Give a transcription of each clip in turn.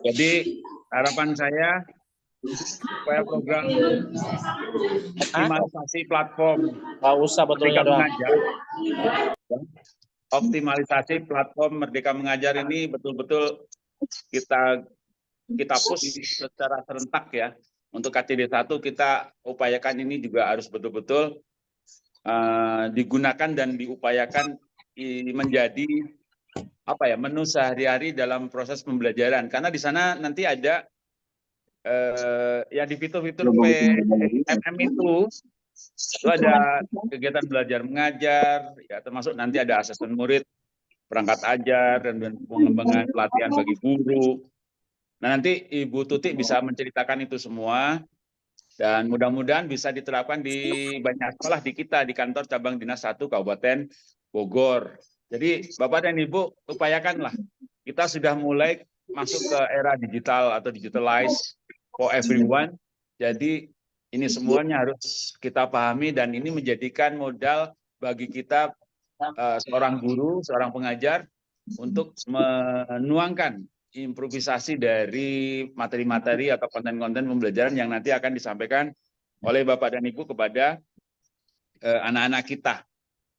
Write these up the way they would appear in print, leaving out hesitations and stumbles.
Jadi harapan saya supaya program optimalisasi platform Merdeka Mengajar, optimalisasi platform Merdeka Mengajar ini betul-betul kita push secara serentak ya. Untuk KCD 1 kita upayakan ini juga harus betul-betul digunakan dan diupayakan menjadi menu sehari-hari dalam proses pembelajaran, karena di sana nanti ada di fitur-fitur PMM itu ada kegiatan belajar mengajar ya, termasuk nanti ada asesmen murid, perangkat ajar, dan pengembangan pelatihan bagi guru. Nah, nanti Ibu Tuti bisa menceritakan itu semua, dan mudah-mudahan bisa diterapkan di banyak sekolah di kita, di kantor cabang Dinas 1 Kabupaten Bogor. Jadi Bapak dan Ibu upayakanlah, kita sudah mulai masuk ke era digital atau digitalize for everyone. Jadi ini semuanya harus kita pahami, dan ini menjadikan modal bagi kita seorang guru, seorang pengajar untuk menuangkan improvisasi dari materi-materi atau konten-konten pembelajaran yang nanti akan disampaikan oleh Bapak dan Ibu kepada anak-anak kita.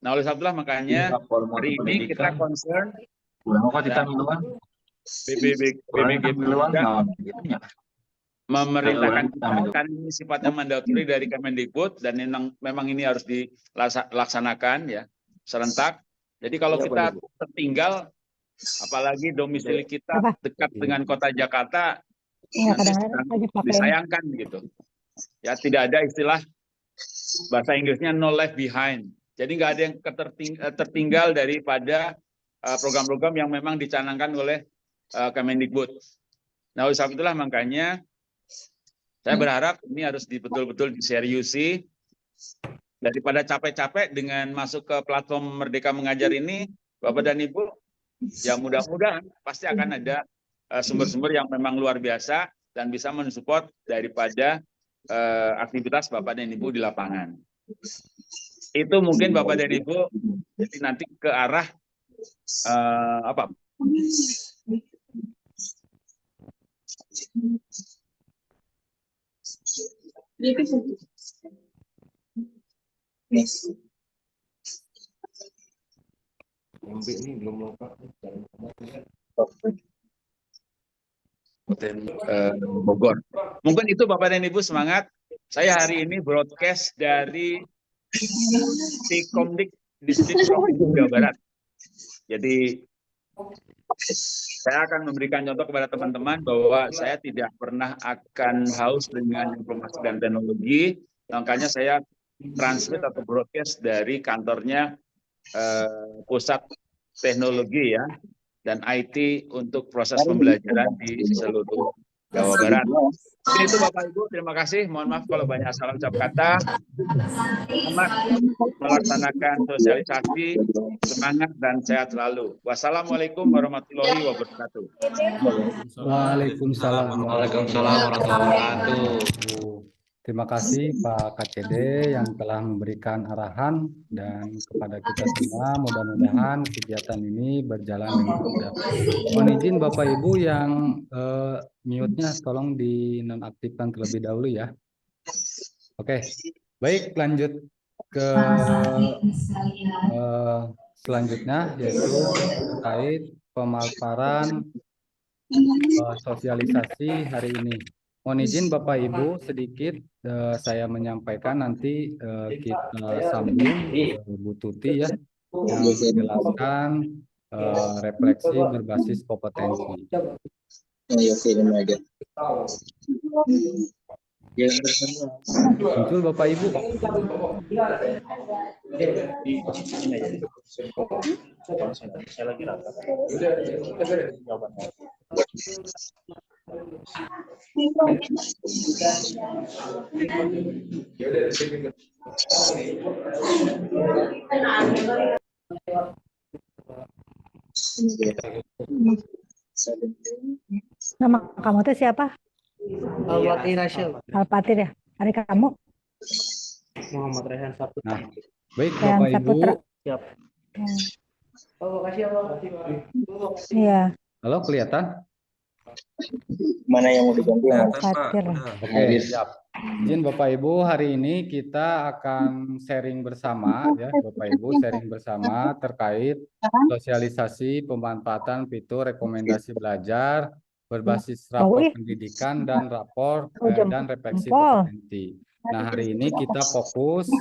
Nah, oleh sebab itulah makanya hari ini kita concern BBG memerintahkan kita, kan ini sifatnya mandatori dari Kemendikbud, dan memang ini harus dilaksanakan ya serentak. Jadi kalau kita tertinggal, apalagi domisili kita dekat dengan kota Jakarta, nanti disayangkan gitu. Ya, tidak ada istilah bahasa Inggrisnya no left behind. Jadi nggak ada yang tertinggal daripada program-program yang memang dicanangkan oleh Kemendikbud. Nah, oleh sebab itulah makanya saya berharap ini harus betul-betul diseriusi. Daripada capek-capek dengan masuk ke platform Merdeka Mengajar ini, Bapak dan Ibu, ya mudah-mudahan pasti akan ada sumber-sumber yang memang luar biasa dan bisa mensupport daripada aktivitas Bapak dan Ibu di lapangan. Itu mungkin Bapak dan Ibu, jadi nanti ke arah Bogor. Mungkin itu Bapak dan Ibu, semangat. Saya hari ini broadcast dari Komdik Distrik Provinsi Jawa Barat. Jadi saya akan memberikan contoh kepada teman-teman bahwa saya tidak pernah akan haus dengan informasi dan teknologi. Makanya saya transmit atau broadcast dari kantornya pusat teknologi ya dan IT untuk proses pembelajaran di seluruh Jawa Barat. Mungkin itu Bapak Ibu, terima kasih. Mohon maaf kalau banyak salah ucap kata. Selamat melaksanakan sosialisasi, semangat dan sehat selalu. Wassalamualaikum warahmatullahi wabarakatuh. Waalaikumsalam warahmatullahi wabarakatuh. Terima kasih Pak KCD yang telah memberikan arahan, dan kepada kita semua mudah-mudahan kegiatan ini berjalan dengan lancar. Mohon izin Bapak Ibu yang mute-nya tolong dinonaktifkan terlebih dahulu ya. Oke, baik, lanjut ke selanjutnya, yaitu terkait pemaparan sosialisasi hari ini. Mohon izin Bapak Ibu, sedikit saya menyampaikan, nanti kita sambung Bu Tuti ya, yang menjelaskan refleksi berbasis kompetensi. Muncul Bapak Ibu. Saya lagi rapat. Nama kamu tuh siapa? Alpatir Rashil. Alpatir ya. Hari kamu? Muhammad Rehan Saputra. Nah, Baik Yang Bapak Ibu. Saputra. Siap. Oh, makasih ya, Bang. Iya, Halo, kelihatan? Mana yang mau diganti? Kelihatan, Pak. Fatir. Udah. Oke, siap. Izin Bapak Ibu, hari ini kita akan sharing bersama ya, Bapak Ibu, sharing bersama terkait sosialisasi pemanfaatan fitur rekomendasi belajar berbasis rapor pendidikan dan rapor dan refleksi kompetensi. Nah, hari ini kita fokus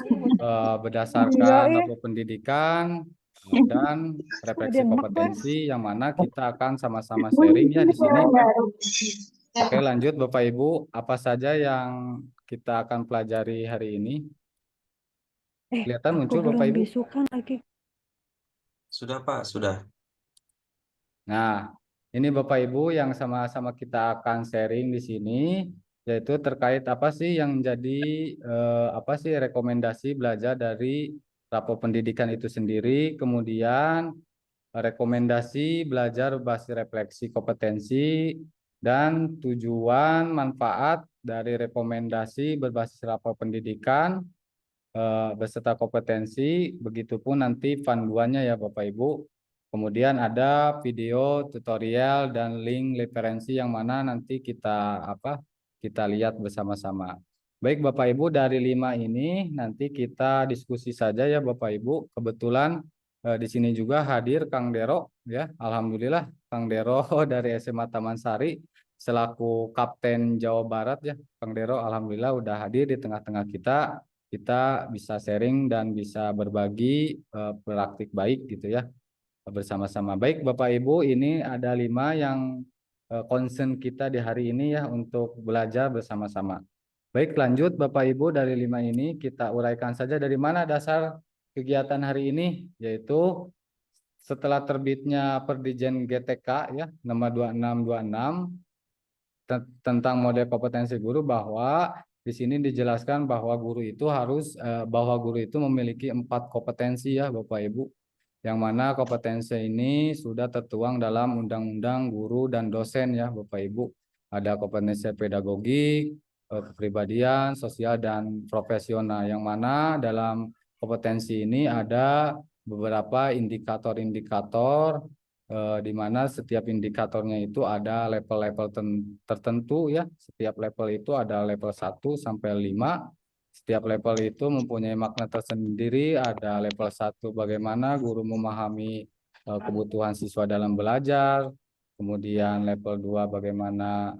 berdasarkan rapor pendidikan dan refleksi kompetensi yang mana kita akan sama-sama sharing ya di sini. Oke, lanjut Bapak Ibu, apa saja yang kita akan pelajari hari ini? Kelihatan muncul Bapak Ibu? Lagi. Sudah, Pak. Sudah. Nah, ini Bapak Ibu yang sama-sama kita akan sharing di sini, yaitu terkait apa sih yang menjadi apa sih rekomendasi belajar dari rapor pendidikan itu sendiri, kemudian rekomendasi belajar berbasis refleksi kompetensi, dan tujuan manfaat dari rekomendasi berbasis rapor pendidikan beserta kompetensi, begitupun nanti panduannya ya Bapak Ibu. Kemudian ada video tutorial dan link referensi yang mana nanti kita lihat bersama-sama. Baik Bapak Ibu, dari 5 ini nanti kita diskusi saja ya Bapak Ibu. Kebetulan di sini juga hadir Kang Dero ya. Alhamdulillah Kang Dero dari SMA Taman Sari selaku Kapten Jawa Barat ya. Kang Dero alhamdulillah udah hadir di tengah-tengah kita. Kita bisa sharing dan bisa berbagi praktik baik gitu ya bersama-sama. Baik Bapak Ibu, ini ada 5 yang concern kita di hari ini ya untuk belajar bersama-sama. Baik, lanjut Bapak Ibu, dari 5 ini kita uraikan saja dari mana dasar kegiatan hari ini, yaitu setelah terbitnya Perdijen GTK ya nomor 2626 tentang model kompetensi guru, bahwa di sini dijelaskan bahwa guru itu memiliki 4 kompetensi ya Bapak Ibu, yang mana kompetensi ini sudah tertuang dalam Undang-Undang Guru dan Dosen ya Bapak Ibu. Ada kompetensi pedagogik, kepribadian, sosial, dan profesional, yang mana dalam kompetensi ini ada beberapa indikator-indikator di mana setiap indikatornya itu ada level-level tertentu ya. Setiap level itu ada level 1 sampai 5. Setiap level itu mempunyai makna tersendiri. Ada level 1 bagaimana guru memahami kebutuhan siswa dalam belajar. Kemudian level 2 bagaimana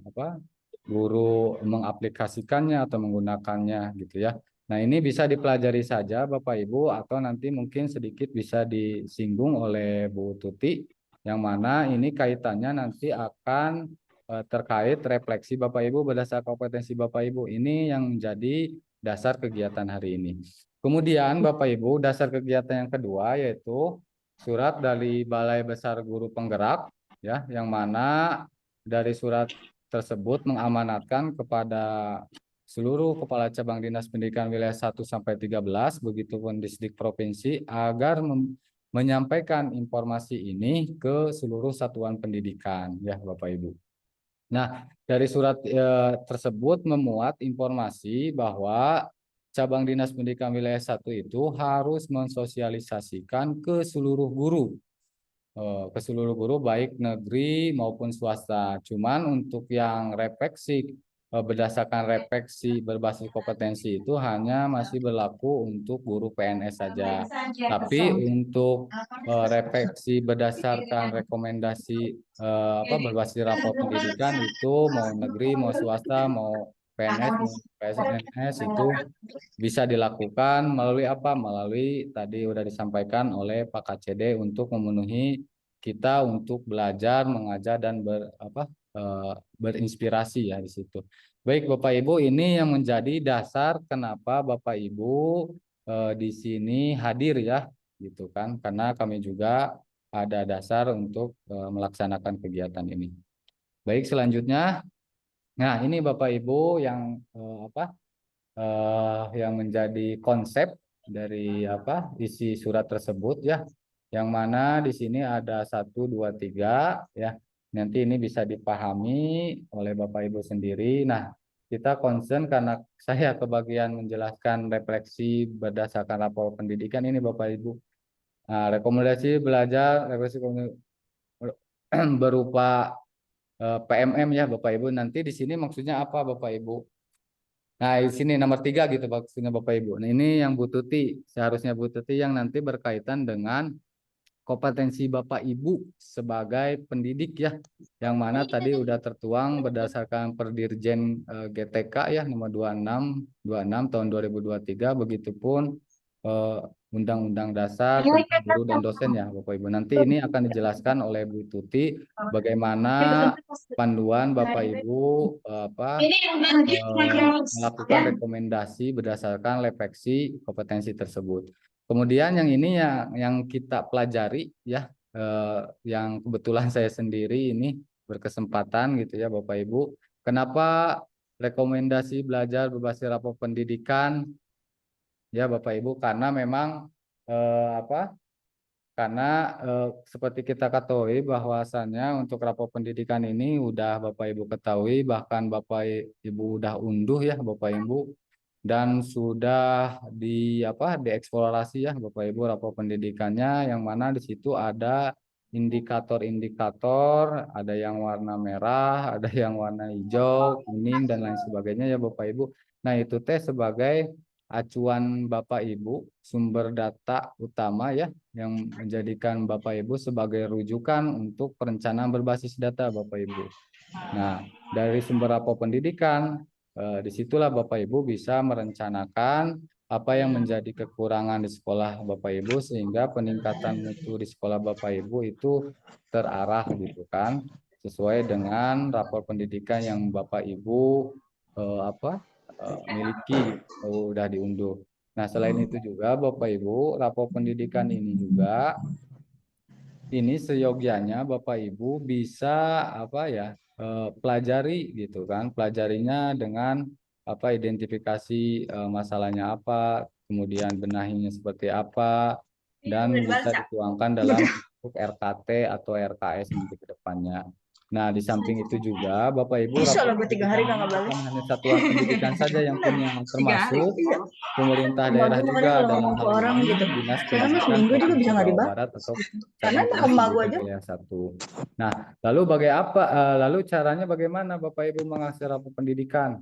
guru mengaplikasikannya atau menggunakannya gitu ya. Nah, ini bisa dipelajari saja Bapak Ibu, atau nanti mungkin sedikit bisa disinggung oleh Bu Tuti, yang mana ini kaitannya nanti akan terkait refleksi Bapak Ibu berdasar kompetensi Bapak Ibu. Ini yang menjadi dasar kegiatan hari ini. Kemudian Bapak Ibu, dasar kegiatan yang kedua yaitu surat dari Balai Besar Guru Penggerak ya, yang mana dari surat tersebut mengamanatkan kepada seluruh kepala cabang dinas pendidikan wilayah 1 sampai 13 begitupun distrik provinsi agar menyampaikan informasi ini ke seluruh satuan pendidikan ya Bapak Ibu. Nah, dari surat tersebut memuat informasi bahwa cabang dinas pendidikan wilayah 1 itu harus mensosialisasikan ke seluruh guru baik negeri maupun swasta. Cuman untuk yang refleksi berdasarkan refleksi berbasis kompetensi itu hanya masih berlaku untuk guru PNS saja. Tapi untuk refleksi berdasarkan rekomendasi berbasis rapor pendidikan itu mau negeri, mau swasta, mau PNS, mau PNS itu bisa dilakukan melalui Melalui tadi sudah disampaikan oleh Pak KCD untuk memenuhi kita untuk belajar, mengajar, dan berinspirasi ya di situ. Baik Bapak Ibu, ini yang menjadi dasar kenapa Bapak Ibu di sini hadir ya, gitu kan? Karena kami juga ada dasar untuk melaksanakan kegiatan ini. Baik, selanjutnya, nah ini Bapak Ibu yang yang menjadi konsep dari isi surat tersebut ya, yang mana di sini ada 1, 2, 3 ya. Nanti ini bisa dipahami oleh Bapak Ibu sendiri. Nah, kita concern karena saya kebagian menjelaskan refleksi berdasarkan rapor pendidikan ini Bapak Ibu. Nah, rekomendasi belajar berupa PMM ya Bapak Ibu. Nanti di sini maksudnya apa Bapak Ibu? Nah, di sini nomor 3 gitu maksudnya Bapak Ibu. Nah, ini yang Bu Tuti, seharusnya Bu Tuti yang nanti berkaitan dengan kompetensi Bapak Ibu sebagai pendidik ya, yang mana tadi udah tertuang berdasarkan Perdirjen GTK ya nomor 26 tahun 2023, begitupun Undang-Undang Dasar tentang Guru dan Dosen ya Bapak Ibu. Nanti ini akan dijelaskan oleh Bu Tuti bagaimana panduan Bapak Ibu melakukan rekomendasi berdasarkan refleksi kompetensi tersebut. Kemudian yang ini yang kita pelajari ya, yang kebetulan saya sendiri ini berkesempatan gitu ya Bapak Ibu. Kenapa rekomendasi belajar berbasis rapor pendidikan ya Bapak Ibu? Karena memang seperti kita ketahui bahwasannya untuk rapor pendidikan ini udah Bapak Ibu ketahui, bahkan Bapak Ibu udah unduh ya Bapak Ibu, dan sudah dieksplorasi ya Bapak Ibu rapor pendidikannya, yang mana di situ ada indikator-indikator, ada yang warna merah, ada yang warna hijau, kuning dan lain sebagainya ya Bapak Ibu. Nah, itu teh sebagai acuan Bapak Ibu, sumber data utama ya, yang menjadikan Bapak Ibu sebagai rujukan untuk perencanaan berbasis data Bapak Ibu. Nah, dari sumber rapor pendidikan, disitulah Bapak Ibu bisa merencanakan apa yang menjadi kekurangan di sekolah Bapak Ibu, sehingga peningkatan mutu di sekolah Bapak Ibu itu terarah gitu kan, sesuai dengan rapor pendidikan yang Bapak Ibu miliki udah diunduh. Nah, selain itu juga Bapak Ibu, rapor pendidikan ini juga ini seyogianya Bapak Ibu bisa pelajari gitu kan, pelajarinya dengan identifikasi masalahnya apa, kemudian benahinya seperti apa, dan bisa dituangkan dalam bentuk RKT atau RKS nanti ke depannya. Nah, di samping itu juga Bapak Ibu rapor pendidikan bukan hanya satuan pendidikan saja yang punya, termasuk pemerintah daerah juga dalam hal ini Dinas Pendidikan Provinsi Jawa Barat atau Cabang Pendidikan Wilayah 1. Nah, lalu caranya bagaimana Bapak Ibu mengakses rapor pendidikan?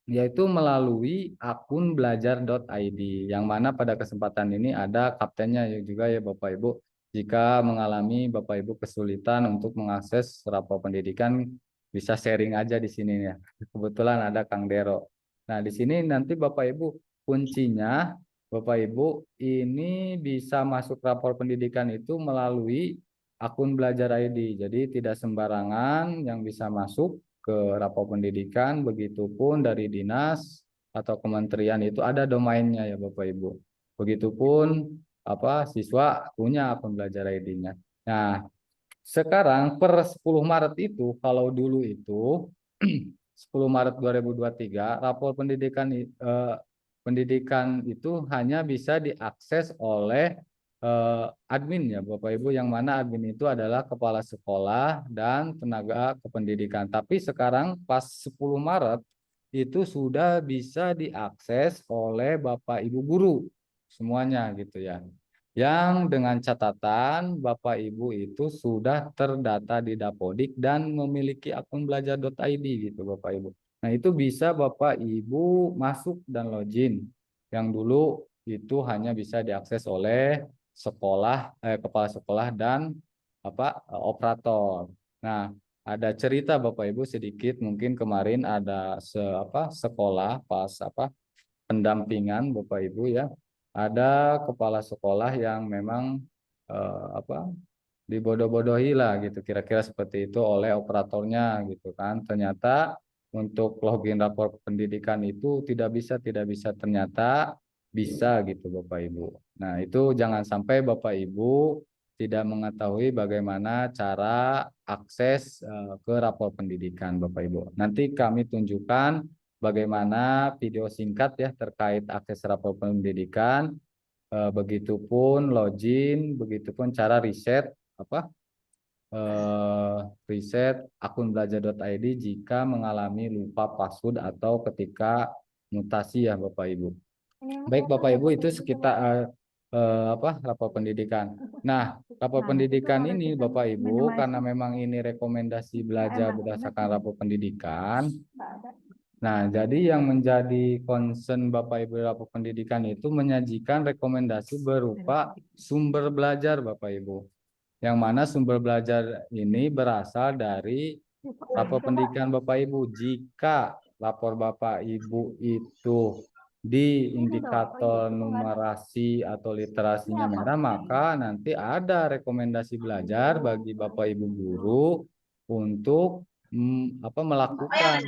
Yaitu melalui akun belajar.id, yang mana pada kesempatan ini ada kaptennya juga ya Bapak Ibu. Jika mengalami Bapak Ibu kesulitan untuk mengakses rapor pendidikan, bisa sharing aja di sini ya. Kebetulan ada Kang Dero. Nah, di sini nanti Bapak Ibu kuncinya, Bapak Ibu ini bisa masuk rapor pendidikan itu melalui akun belajar ID. Jadi tidak sembarangan yang bisa masuk ke rapor pendidikan, begitupun dari dinas atau kementerian itu ada domainnya ya Bapak Ibu. Begitupun siswa punya akun belajar ID-nya. Nah, sekarang per 10 Maret itu, kalau dulu itu 10 Maret 2023 rapor pendidikan itu hanya bisa diakses oleh admin ya Bapak Ibu, yang mana admin itu adalah kepala sekolah dan tenaga kependidikan. Tapi sekarang pas 10 Maret itu sudah bisa diakses oleh Bapak Ibu guru semuanya gitu ya. Yang dengan catatan Bapak Ibu itu sudah terdata di Dapodik dan memiliki akun belajar.id gitu Bapak Ibu. Nah, itu bisa Bapak Ibu masuk dan login. Yang dulu itu hanya bisa diakses oleh kepala sekolah dan operator. Nah, ada cerita Bapak Ibu sedikit, mungkin kemarin ada sekolah pas pendampingan Bapak Ibu ya. Ada kepala sekolah yang memang dibodoh-bodohi lah gitu, kira-kira seperti itu oleh operatornya gitu kan. Ternyata untuk login rapor pendidikan itu tidak bisa, ternyata bisa gitu Bapak Ibu. Nah, itu jangan sampai Bapak Ibu tidak mengetahui bagaimana cara akses ke rapor pendidikan Bapak Ibu. Nanti kami tunjukkan bagaimana video singkat ya terkait akses rapor pendidikan, begitupun login, begitupun cara riset riset akun belajar.id jika mengalami lupa password atau ketika mutasi ya Bapak Ibu. Baik Bapak Ibu, itu sekitar rapor pendidikan. Nah, rapor pendidikan ini Bapak Ibu, karena memang ini rekomendasi belajar berdasarkan rapor pendidikan. Nah, jadi yang menjadi concern Bapak Ibu rapor pendidikan itu menyajikan rekomendasi berupa sumber belajar Bapak Ibu. Yang mana sumber belajar ini berasal dari rapor pendidikan Bapak Ibu. Jika rapor Bapak Ibu itu di indikator numerasi atau literasinya merah, maka nanti ada rekomendasi belajar bagi Bapak Ibu guru untuk melakukan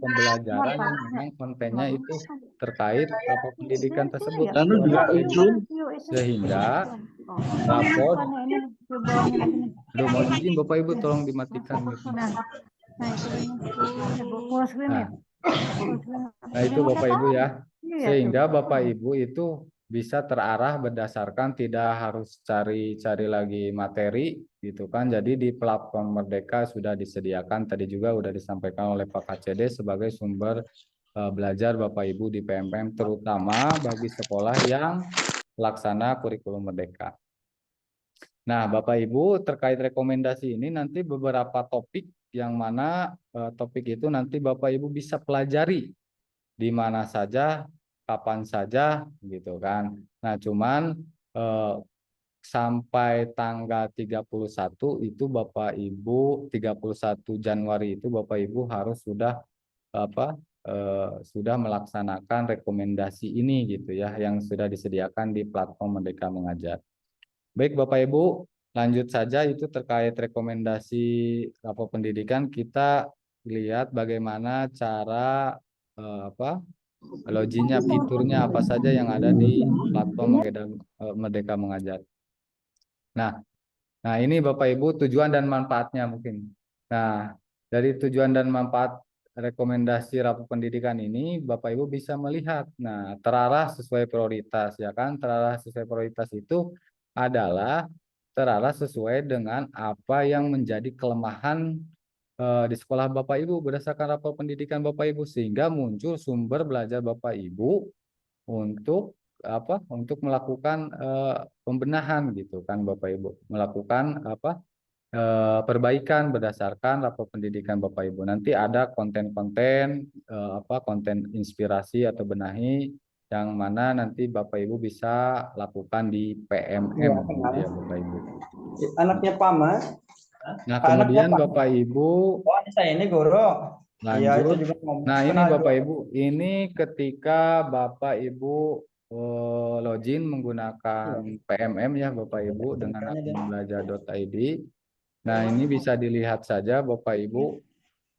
pembelajaran yang memang kontennya itu terkait rapor pendidikan tersebut. Lalu juga itu Sehingga rapor, aduh mohon izin Bapak Ibu tolong dimatikan. Nah itu Bapak Ibu ya. Sehingga Bapak Ibu itu bisa terarah berdasarkan tidak harus cari-cari lagi materi gitu kan. Jadi di platform Merdeka sudah disediakan, tadi juga sudah disampaikan oleh Pak KCD sebagai sumber belajar Bapak Ibu di PMPM, terutama bagi sekolah yang laksana kurikulum Merdeka. Nah Bapak Ibu terkait rekomendasi ini nanti beberapa topik yang mana topik itu nanti Bapak Ibu bisa pelajari di mana saja, kapan saja gitu kan. Nah, cuman sampai tanggal 31 itu Bapak Ibu 31 Januari itu Bapak Ibu harus sudah sudah melaksanakan rekomendasi ini gitu ya yang sudah disediakan di platform Merdeka Mengajar. Baik Bapak Ibu, lanjut saja itu terkait rekomendasi rapor pendidikan, kita lihat bagaimana cara loginnya, fiturnya apa saja yang ada di platform Merdeka Mengajar. Nah, ini Bapak Ibu tujuan dan manfaatnya mungkin. Nah, dari tujuan dan manfaat rekomendasi rapor pendidikan ini Bapak Ibu bisa melihat. Nah, terarah sesuai prioritas ya kan. Terarah sesuai prioritas itu adalah terarah sesuai dengan apa yang menjadi kelemahan di sekolah Bapak Ibu berdasarkan rapor pendidikan Bapak Ibu, sehingga muncul sumber belajar Bapak Ibu untuk untuk melakukan pembenahan gitu kan Bapak Ibu, melakukan perbaikan berdasarkan rapor pendidikan Bapak Ibu. Nanti ada konten-konten konten inspirasi atau benahi yang mana nanti Bapak Ibu bisa lakukan di PMM gitu ya Bapak Ibu. Anaknya Pama. Nah, kemudian Bapak Ibu saya ini guru. lanjut. Nah, ini Bapak Ibu, ini ketika Bapak Ibu login menggunakan PMM ya Bapak Ibu dengan akun belajar.id. Nah, ini bisa dilihat saja Bapak Ibu.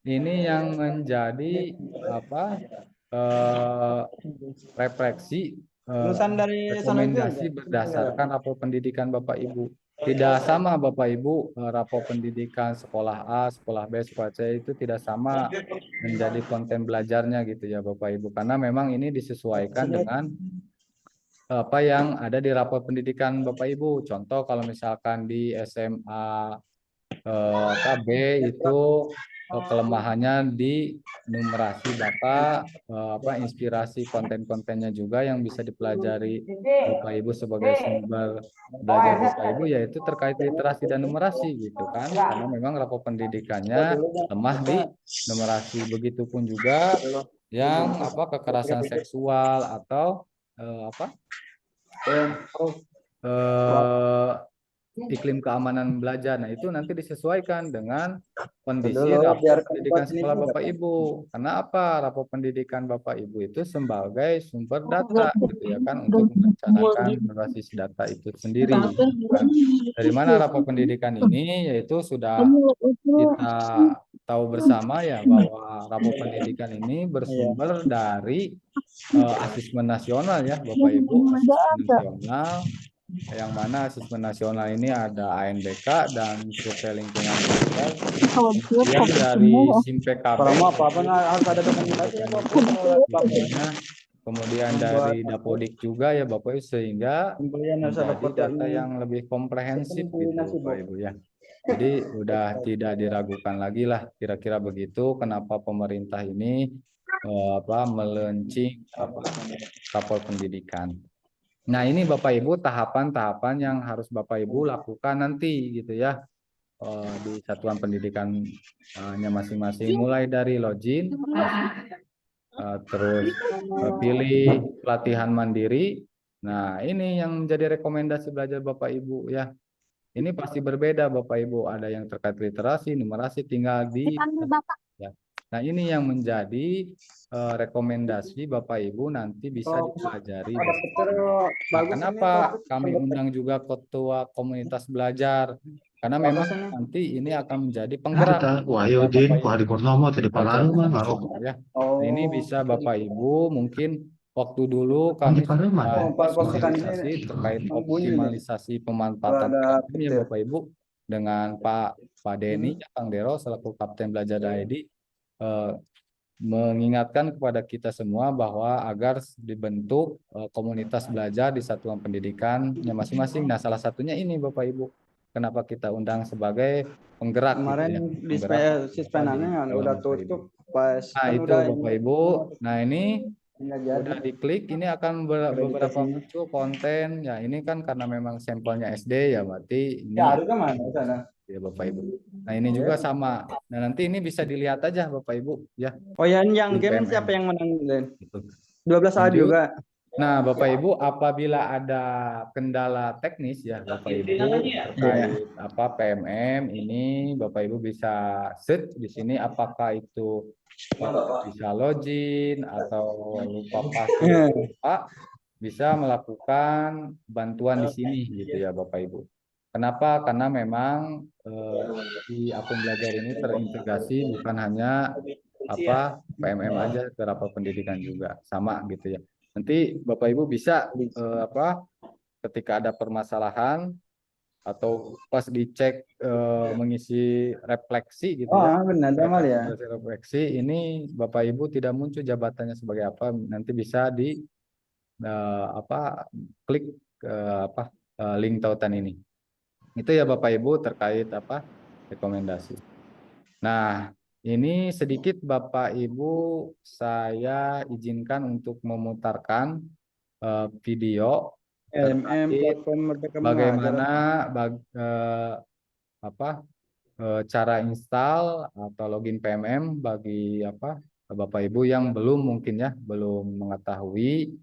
Ini yang menjadi refleksi rekomendasi berdasarkan rapor pendidikan Bapak Ibu. Tidak sama Bapak Ibu, rapor pendidikan sekolah A, sekolah B, sekolah C itu tidak sama menjadi konten belajarnya gitu ya Bapak Ibu. Karena memang ini disesuaikan dengan apa yang ada di rapor pendidikan Bapak Ibu. Contoh kalau misalkan di SMA KB itu kelemahannya di numerasi data, inspirasi konten-kontennya juga yang bisa dipelajari Bapak Ibu sebagai sumber belajar Bapak Ibu, yaitu terkait literasi dan numerasi gitu kan, karena memang rapor pendidikannya lemah di numerasi. Begitupun juga yang kekerasan seksual atau iklim keamanan belajar. Nah, itu nanti disesuaikan dengan kondisi rapor pendidikan sekolah Bapak Ibu. Karena apa? Rapor pendidikan Bapak Ibu itu sebagai sumber data gitu ya kan, untuk merencanakan basis data itu sendiri. Kan? Dari mana rapor pendidikan ini? Yaitu sudah kita tahu bersama ya bahwa rapor pendidikan ini bersumber dari asesmen nasional ya Bapak Ibu, asesmen nasional yang mana asesmen nasional ini ada ANBK dan survei lingkungan digital yang dari SIM PKB kemudian Membuat dari Dapodik juga ya Bapak Ibu, sehingga pembelian harus ada menjadi data fotonya. yang lebih komprehensif Beli gitu nasi, Bapak Bu. Ibu ya. Jadi udah tidak diragukan lagi lah kira-kira begitu kenapa pemerintah ini melaunching Kapol Pendidikan. Nah, ini Bapak Ibu tahapan-tahapan yang harus Bapak Ibu lakukan nanti gitu ya, di satuan pendidikannya masing-masing, mulai dari login, terus pilih pelatihan mandiri. Nah, ini yang menjadi rekomendasi belajar Bapak Ibu ya. Ini pasti berbeda Bapak Ibu, ada yang terkait literasi, numerasi, tinggal di ya. Nah, ini yang menjadi rekomendasi Bapak Ibu nanti bisa Oh, dipelajari. ada picture Nah, bagus ini, kenapa bagus. kami undang juga ketua komunitas belajar? Karena memang Bagus ini. nanti ini akan menjadi penggerak Wah, ya, yo, Din, Bapak Pak Adi Ibu Purnomo, tadi belajar Palaru, mah, bersama-sama ya. Nah, ini Oh, bisa Bapak Ibu mungkin waktu dulu kami Oh, Pak pasukan ini sosialisasi terkait bunyi nih. optimalisasi Oh, pemanfaatan ada PLN ya petir. Bapak Ibu dengan Pak Denny Kang Dero selaku Kapten Belajar ID, mengingatkan kepada kita semua bahwa agar dibentuk komunitas belajar di satuan pendidikannya masing-masing. Nah, salah satunya ini Bapak Ibu. Kenapa kita undang sebagai penggerak gitu Kemarin ya. di Penggerak sispenannya di udah Bapak Ibu. tutup pas Nah, kan itu udah Bapak Ibu. Nah, ini nggak jadi. udah diklik, ini akan beberapa Akreditasinya. muncul konten. Ya, ini kan karena memang sampelnya SD ya, berarti ini Ya, harusnya mana sana? ya Bapak Ibu. Nah, ini juga sama. Nah, nanti ini bisa dilihat aja Bapak Ibu ya. Oh, yang Di game PMM. siapa yang menang, Den? Gitu. 12 A Lanjut. juga. Nah, Bapak Ibu, apabila ada kendala teknis ya Bapak Ibu terkait PMM ini, Bapak Ibu bisa search di sini apakah itu bisa login atau lupa password, bisa melakukan bantuan di sini gitu ya Bapak Ibu. Kenapa? Karena memang di akun belajar ini terintegrasi bukan hanya PMM aja ke rapor pendidikan juga sama gitu ya. Nanti Bapak Ibu bisa ketika ada permasalahan atau pas dicek mengisi refleksi gitu ya. Benar, Jamal ya. Refleksi ini Bapak Ibu tidak muncul jabatannya sebagai apa, nanti bisa di klik link tautan ini. Itu ya Bapak Ibu terkait rekomendasi. Nah, ini sedikit Bapak Ibu saya izinkan untuk memutarkan video terkait Platform Merdeka bagaimana cara install atau login PMM bagi Bapak Ibu yang belum mungkin ya belum mengetahui,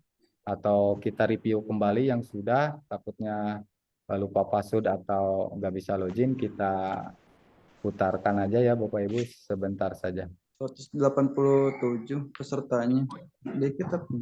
atau kita review kembali yang sudah takutnya lupa password atau nggak bisa login, kita putarkan aja ya Bapak Ibu sebentar saja. 187 pesertanya. Dikit tapi.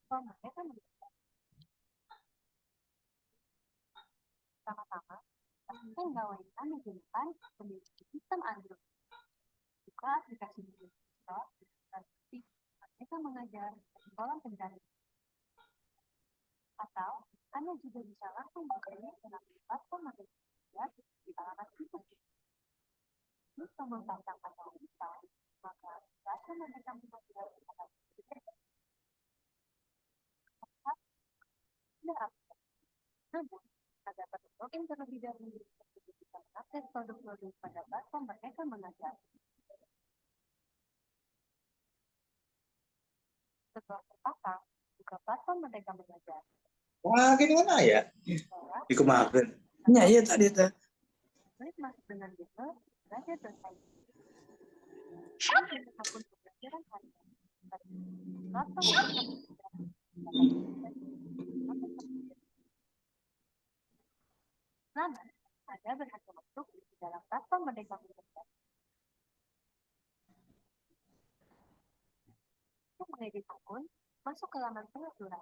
Pertama-tama, pastikan bahwa yang Anda gunakan memiliki sistem Android. Buka aplikasi Google Store dan ketik Merdeka Mengajar di kolom pencarian. Atau Anda juga bisa langsung bertanya dengan platform Merdeka Mengajar di alamat situs. Jika menggunakan pasal install, maka platform Merdeka Mengajar akan bekerja. Namun, agar dapat login terlebih dahulu, bisa mengakses produk-produk pada platform Merdeka Mengajar. Setelah terpasang, buka platform Merdeka Mengajar. Wah, gimana ya? Dikemarin. Iya tadi tuh. Klik masuk dengan Google, belajar.id. Akun pembelajaran Anda. Platform Merdeka Mengajar. Namun, Anda berhak masuk di dalam platform Merdeka Mengajar. Untuk mengedit akun, masuk ke laman pengaturan.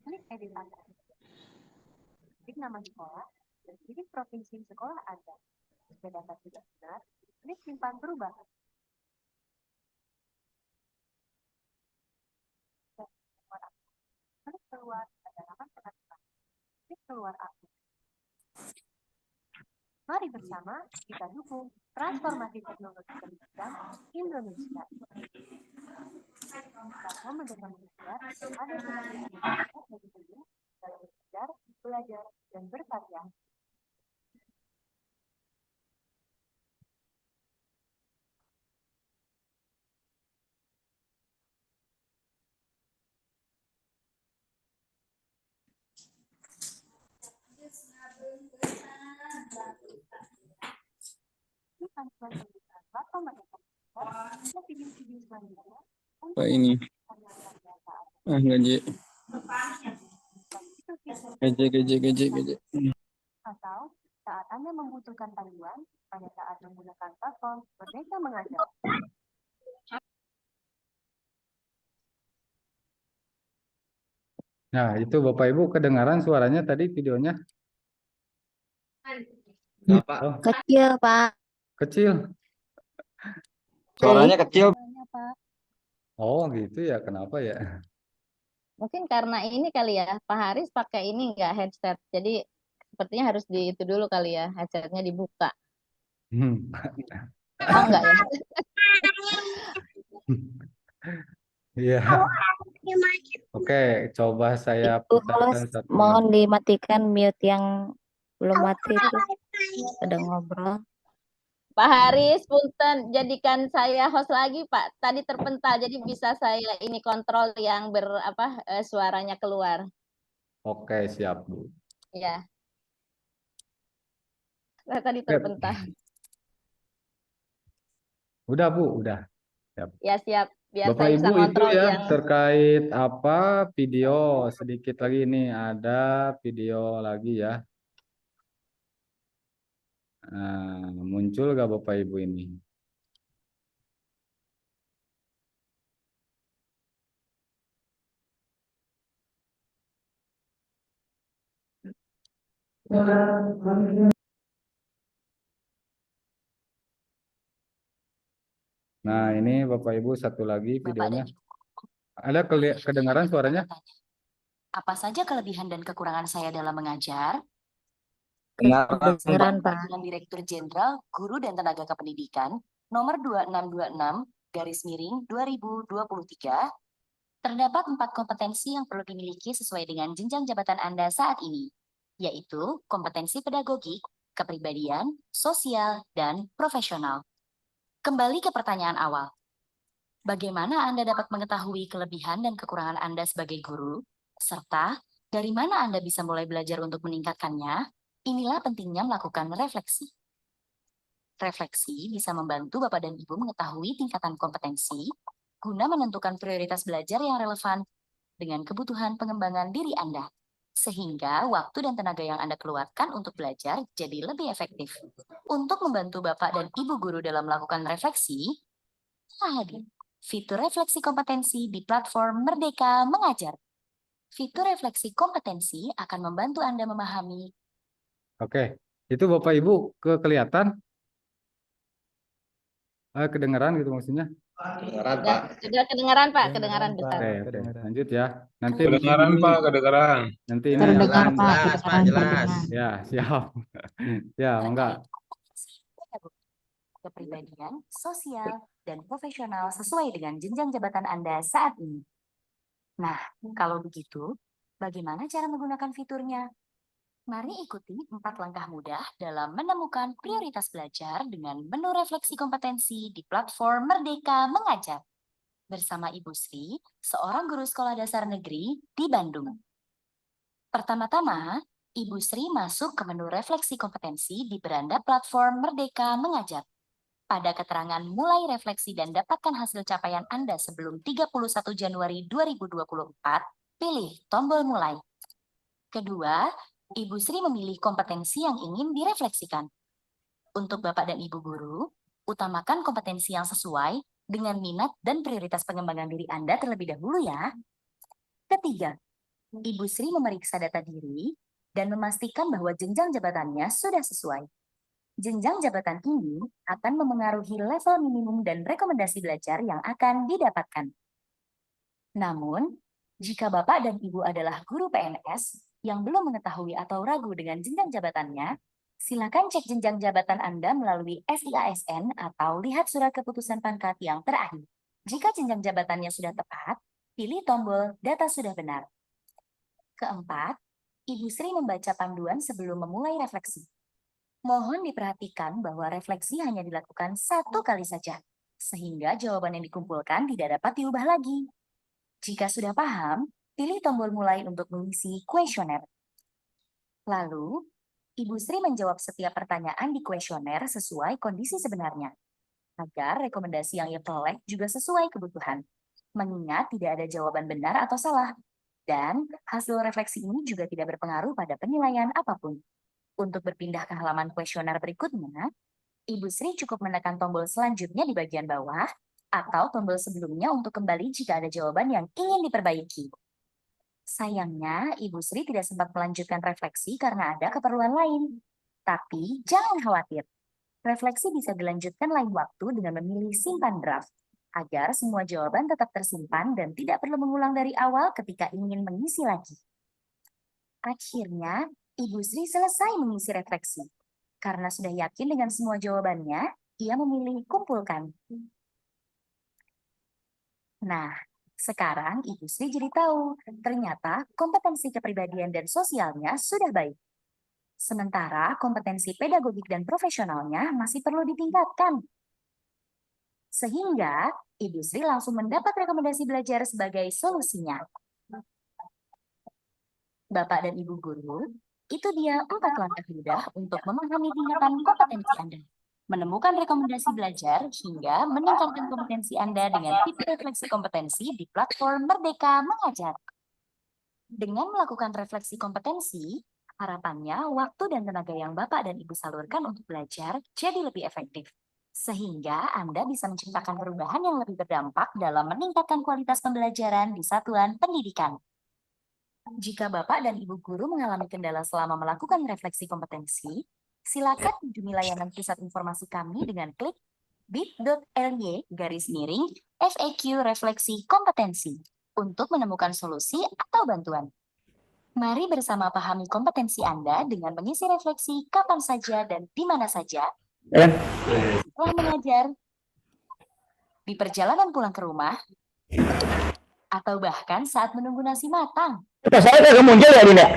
Klik edit akun. Klik nama sekolah dan pilih provinsi sekolah Anda. Jika data sudah benar, Klik simpan perubahan. Klik keluar pada halaman penghasilan. Klik keluar aktif. Mari bersama kita dukung transformasi teknologi pendidikan Indonesia. Platform Merdeka Belajar ada bagi guru dalam belajar, dan berkarya. Pak ini. Gaji. Gaji. Atau saat Anda membutuhkan panduan pada saat menggunakan platform Merdeka Mengajar. Nah, itu Bapak Ibu kedengaran suaranya tadi videonya? Pak. Oh, Kecil, Pak. kecil. Suaranya kecil. Oh, gitu ya. Kenapa ya? Mungkin karena ini kali ya, Pak Haris pakai ini enggak headset. Jadi sepertinya harus di itu dulu kali ya, headsetnya dibuka. Oh enggak ya? Iya. Oke, coba saya Ibu, pecahkan satu. mohon dimatikan mute yang belum mati itu. Udah ngobrol. Pak Haris, punten, jadikan saya host lagi, Pak. Tadi terpental, jadi bisa saya ini kontrol yang suaranya keluar. Oke, siap, Bu. Ya. Saya tadi terpental. Udah, Bu, udah. Ya siap, biar Bapak saya bisa Ibu itu ngontrol ya yang terkait apa video sedikit lagi nih ada video lagi ya. Nah, muncul gak Bapak Ibu ini? Nah, ini Bapak Ibu satu lagi videonya. Ada kedengaran suaranya? Apa saja kelebihan dan kekurangan saya dalam mengajar? Kedengeran, Pak. Dengan Direktur Jenderal Guru dan Tenaga Kependidikan nomor 2626/2023 terdapat 4 kompetensi yang perlu dimiliki sesuai dengan jenjang jabatan Anda saat ini, yaitu kompetensi pedagogik, kepribadian, sosial, dan profesional. Kembali ke pertanyaan awal. Bagaimana Anda dapat mengetahui kelebihan dan kekurangan Anda sebagai guru, serta dari mana Anda bisa mulai belajar untuk meningkatkannya? Inilah pentingnya melakukan refleksi. Refleksi bisa membantu Bapak dan Ibu mengetahui tingkatan kompetensi guna menentukan prioritas belajar yang relevan dengan kebutuhan pengembangan diri Anda, sehingga waktu dan tenaga yang Anda keluarkan untuk belajar jadi lebih efektif. Untuk membantu Bapak dan Ibu guru dalam melakukan refleksi, hadir fitur refleksi kompetensi di platform Merdeka Mengajar. Fitur refleksi kompetensi akan membantu Anda memahami. Oke, itu Bapak Ibu kelihatan? Kedengaran gitu maksudnya? Kedengaran, Pak. Sudah kedengaran, Pak, kedengaran besar. Oke, lanjut ya. Nanti Kedengaran, Pak, kedengaran. Nanti ini Terdengar, akan Pak. Jelas, Pak, jelas. ya, siap. Ya, enggak. Kepribadian, sosial, dan profesional sesuai dengan jenjang jabatan Anda saat ini. Nah, kalau begitu, bagaimana cara menggunakan fiturnya? Mari ikuti 4 langkah mudah dalam menemukan prioritas belajar dengan menu refleksi kompetensi di platform Merdeka Mengajar. Bersama Ibu Sri, seorang guru sekolah dasar negeri di Bandung. Pertama-tama, Ibu Sri masuk ke menu refleksi kompetensi di beranda platform Merdeka Mengajar. Pada keterangan mulai refleksi dan dapatkan hasil capaian Anda sebelum 31 Januari 2024, pilih tombol mulai. Kedua, Ibu Sri memilih kompetensi yang ingin direfleksikan. Untuk Bapak dan Ibu guru, utamakan kompetensi yang sesuai dengan minat dan prioritas pengembangan diri Anda terlebih dahulu ya. Ketiga, Ibu Sri memeriksa data diri dan memastikan bahwa jenjang jabatannya sudah sesuai. Jenjang jabatan ini akan memengaruhi level minimum dan rekomendasi belajar yang akan didapatkan. Namun, jika Bapak dan Ibu adalah guru PNS yang belum mengetahui atau ragu dengan jenjang jabatannya, silakan cek jenjang jabatan Anda melalui SIASN atau lihat surat keputusan pangkat yang terakhir. Jika jenjang jabatannya sudah tepat, pilih tombol data sudah benar. Keempat, Ibu Sri membaca panduan sebelum memulai refleksi. Mohon diperhatikan bahwa refleksi hanya dilakukan 1 kali saja, sehingga jawaban yang dikumpulkan tidak dapat diubah lagi. Jika sudah paham, pilih tombol mulai untuk mengisi kuesioner. Lalu, Ibu Sri menjawab setiap pertanyaan di kuesioner sesuai kondisi sebenarnya, agar rekomendasi yang ia peroleh juga sesuai kebutuhan. Mengingat tidak ada jawaban benar atau salah, dan hasil refleksi ini juga tidak berpengaruh pada penilaian apapun. Untuk berpindah ke halaman kuesioner berikutnya, Ibu Sri cukup menekan tombol selanjutnya di bagian bawah, atau tombol sebelumnya untuk kembali jika ada jawaban yang ingin diperbaiki. Sayangnya, Ibu Sri tidak sempat melanjutkan refleksi karena ada keperluan lain. Tapi jangan khawatir, refleksi bisa dilanjutkan lain waktu dengan memilih simpan draft, agar semua jawaban tetap tersimpan dan tidak perlu mengulang dari awal ketika ingin mengisi lagi. Akhirnya, Ibu Sri selesai mengisi refleksi. Karena sudah yakin dengan semua jawabannya, ia memilih kumpulkan. Nah, sekarang Ibu Sri jadi tahu, ternyata kompetensi kepribadian dan sosialnya sudah baik. Sementara kompetensi pedagogik dan profesionalnya masih perlu ditingkatkan. Sehingga, Ibu Sri langsung mendapat rekomendasi belajar sebagai solusinya. Bapak dan Ibu guru, itu dia 4 langkah mudah untuk memahami tingkatan kompetensi Anda, menemukan rekomendasi belajar, hingga meningkatkan kompetensi Anda dengan tips refleksi kompetensi di platform Merdeka Mengajar. Dengan melakukan refleksi kompetensi, harapannya waktu dan tenaga yang Bapak dan Ibu salurkan untuk belajar jadi lebih efektif. Sehingga Anda bisa menciptakan perubahan yang lebih berdampak dalam meningkatkan kualitas pembelajaran di satuan pendidikan. Jika Bapak dan Ibu guru mengalami kendala selama melakukan refleksi kompetensi, silakan kunjungi layanan pusat informasi kami dengan klik bit.ly/FAQ refleksi kompetensi untuk menemukan solusi atau bantuan. Mari bersama pahami kompetensi Anda dengan mengisi refleksi kapan saja dan di mana saja setelah mengajar, di perjalanan pulang ke rumah, atau bahkan saat menunggu nasi matang. Foto saya nggak muncul ya, Dinda?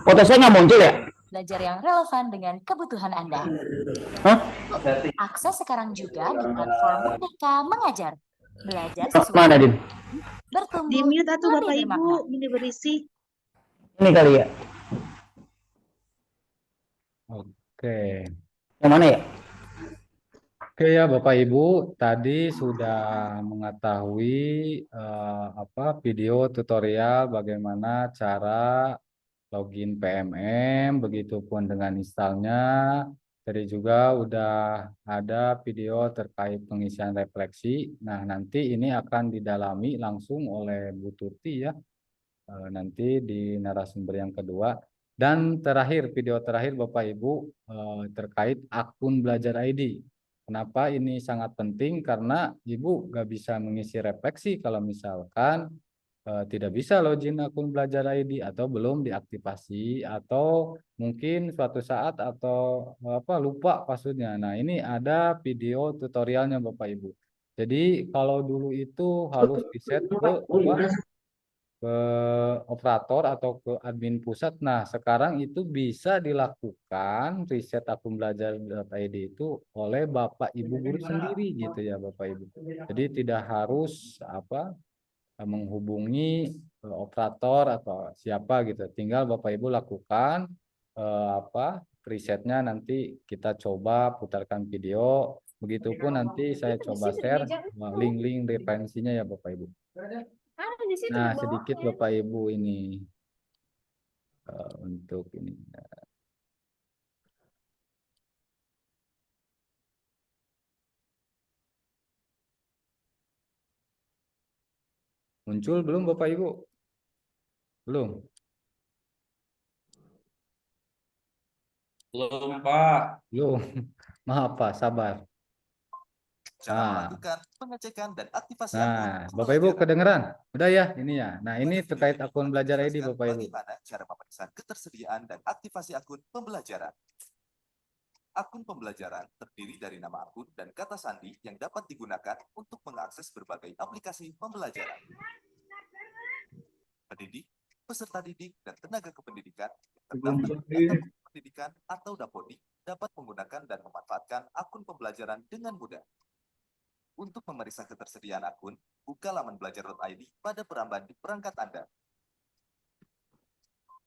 Foto saya nggak muncul ya? Belajar yang relevan dengan kebutuhan Anda. Hah? Akses sekarang juga di platform Merdeka Mengajar. Belajar sesuai Mana, Din? bertumbuh Di mute atau Bapak lebih Ibu, bermakna. ini berisik. Ini kali ya. Oke. Yang mana ya? Oke ya Bapak Ibu, tadi sudah mengetahui video tutorial bagaimana cara login PMM, begitupun dengan installnya. Tadi juga udah ada video terkait pengisian refleksi. Nah, nanti ini akan didalami langsung oleh Bu Tuti ya, nanti di narasumber yang kedua. Dan terakhir, video terakhir Bapak Ibu terkait akun Belajar ID. Kenapa ini sangat penting? Karena Ibu nggak bisa mengisi refleksi kalau misalkan tidak bisa login akun Belajar ID atau belum diaktifasi atau mungkin suatu saat atau lupa passwordnya. Nah, ini ada video tutorialnya Bapak Ibu. Jadi kalau dulu itu harus di-set ke operator atau ke admin pusat. Nah, sekarang itu bisa dilakukan riset akun belajar.id itu oleh Bapak Ibu guru sendiri gitu ya Bapak Ibu. Jadi tidak harus menghubungi operator atau siapa gitu. Tinggal Bapak Ibu lakukan risetnya, nanti kita coba putarkan video. Begitupun nanti saya coba share link-link referensinya ya Bapak Ibu. Nah, sedikit Bapak Ibu ini untuk ini. Muncul belum Bapak Ibu? Belum. Belum, Pak. Belum. Maaf Pak, sabar. Cara Nah, melakukan pengecekan dan aktivasi nah, akun Bapak Ibu pembelajaran. kedengeran? Udah ya ini ya. Nah, ini Pada video terkait ini akun akan belajar ID dijelaskan Bapak Ibu. bagaimana cara memeriksa ketersediaan dan aktivasi akun pembelajaran. Akun pembelajaran terdiri dari nama akun dan kata sandi yang dapat digunakan untuk mengakses berbagai aplikasi pembelajaran. Pendidik, peserta didik, dan tenaga kependidikan yang terdaftar di data pendidikan atau Dapodik dapat menggunakan dan memanfaatkan akun pembelajaran dengan mudah. Untuk memeriksa ketersediaan akun, buka laman belajar.id pada perambahan di perangkat Anda.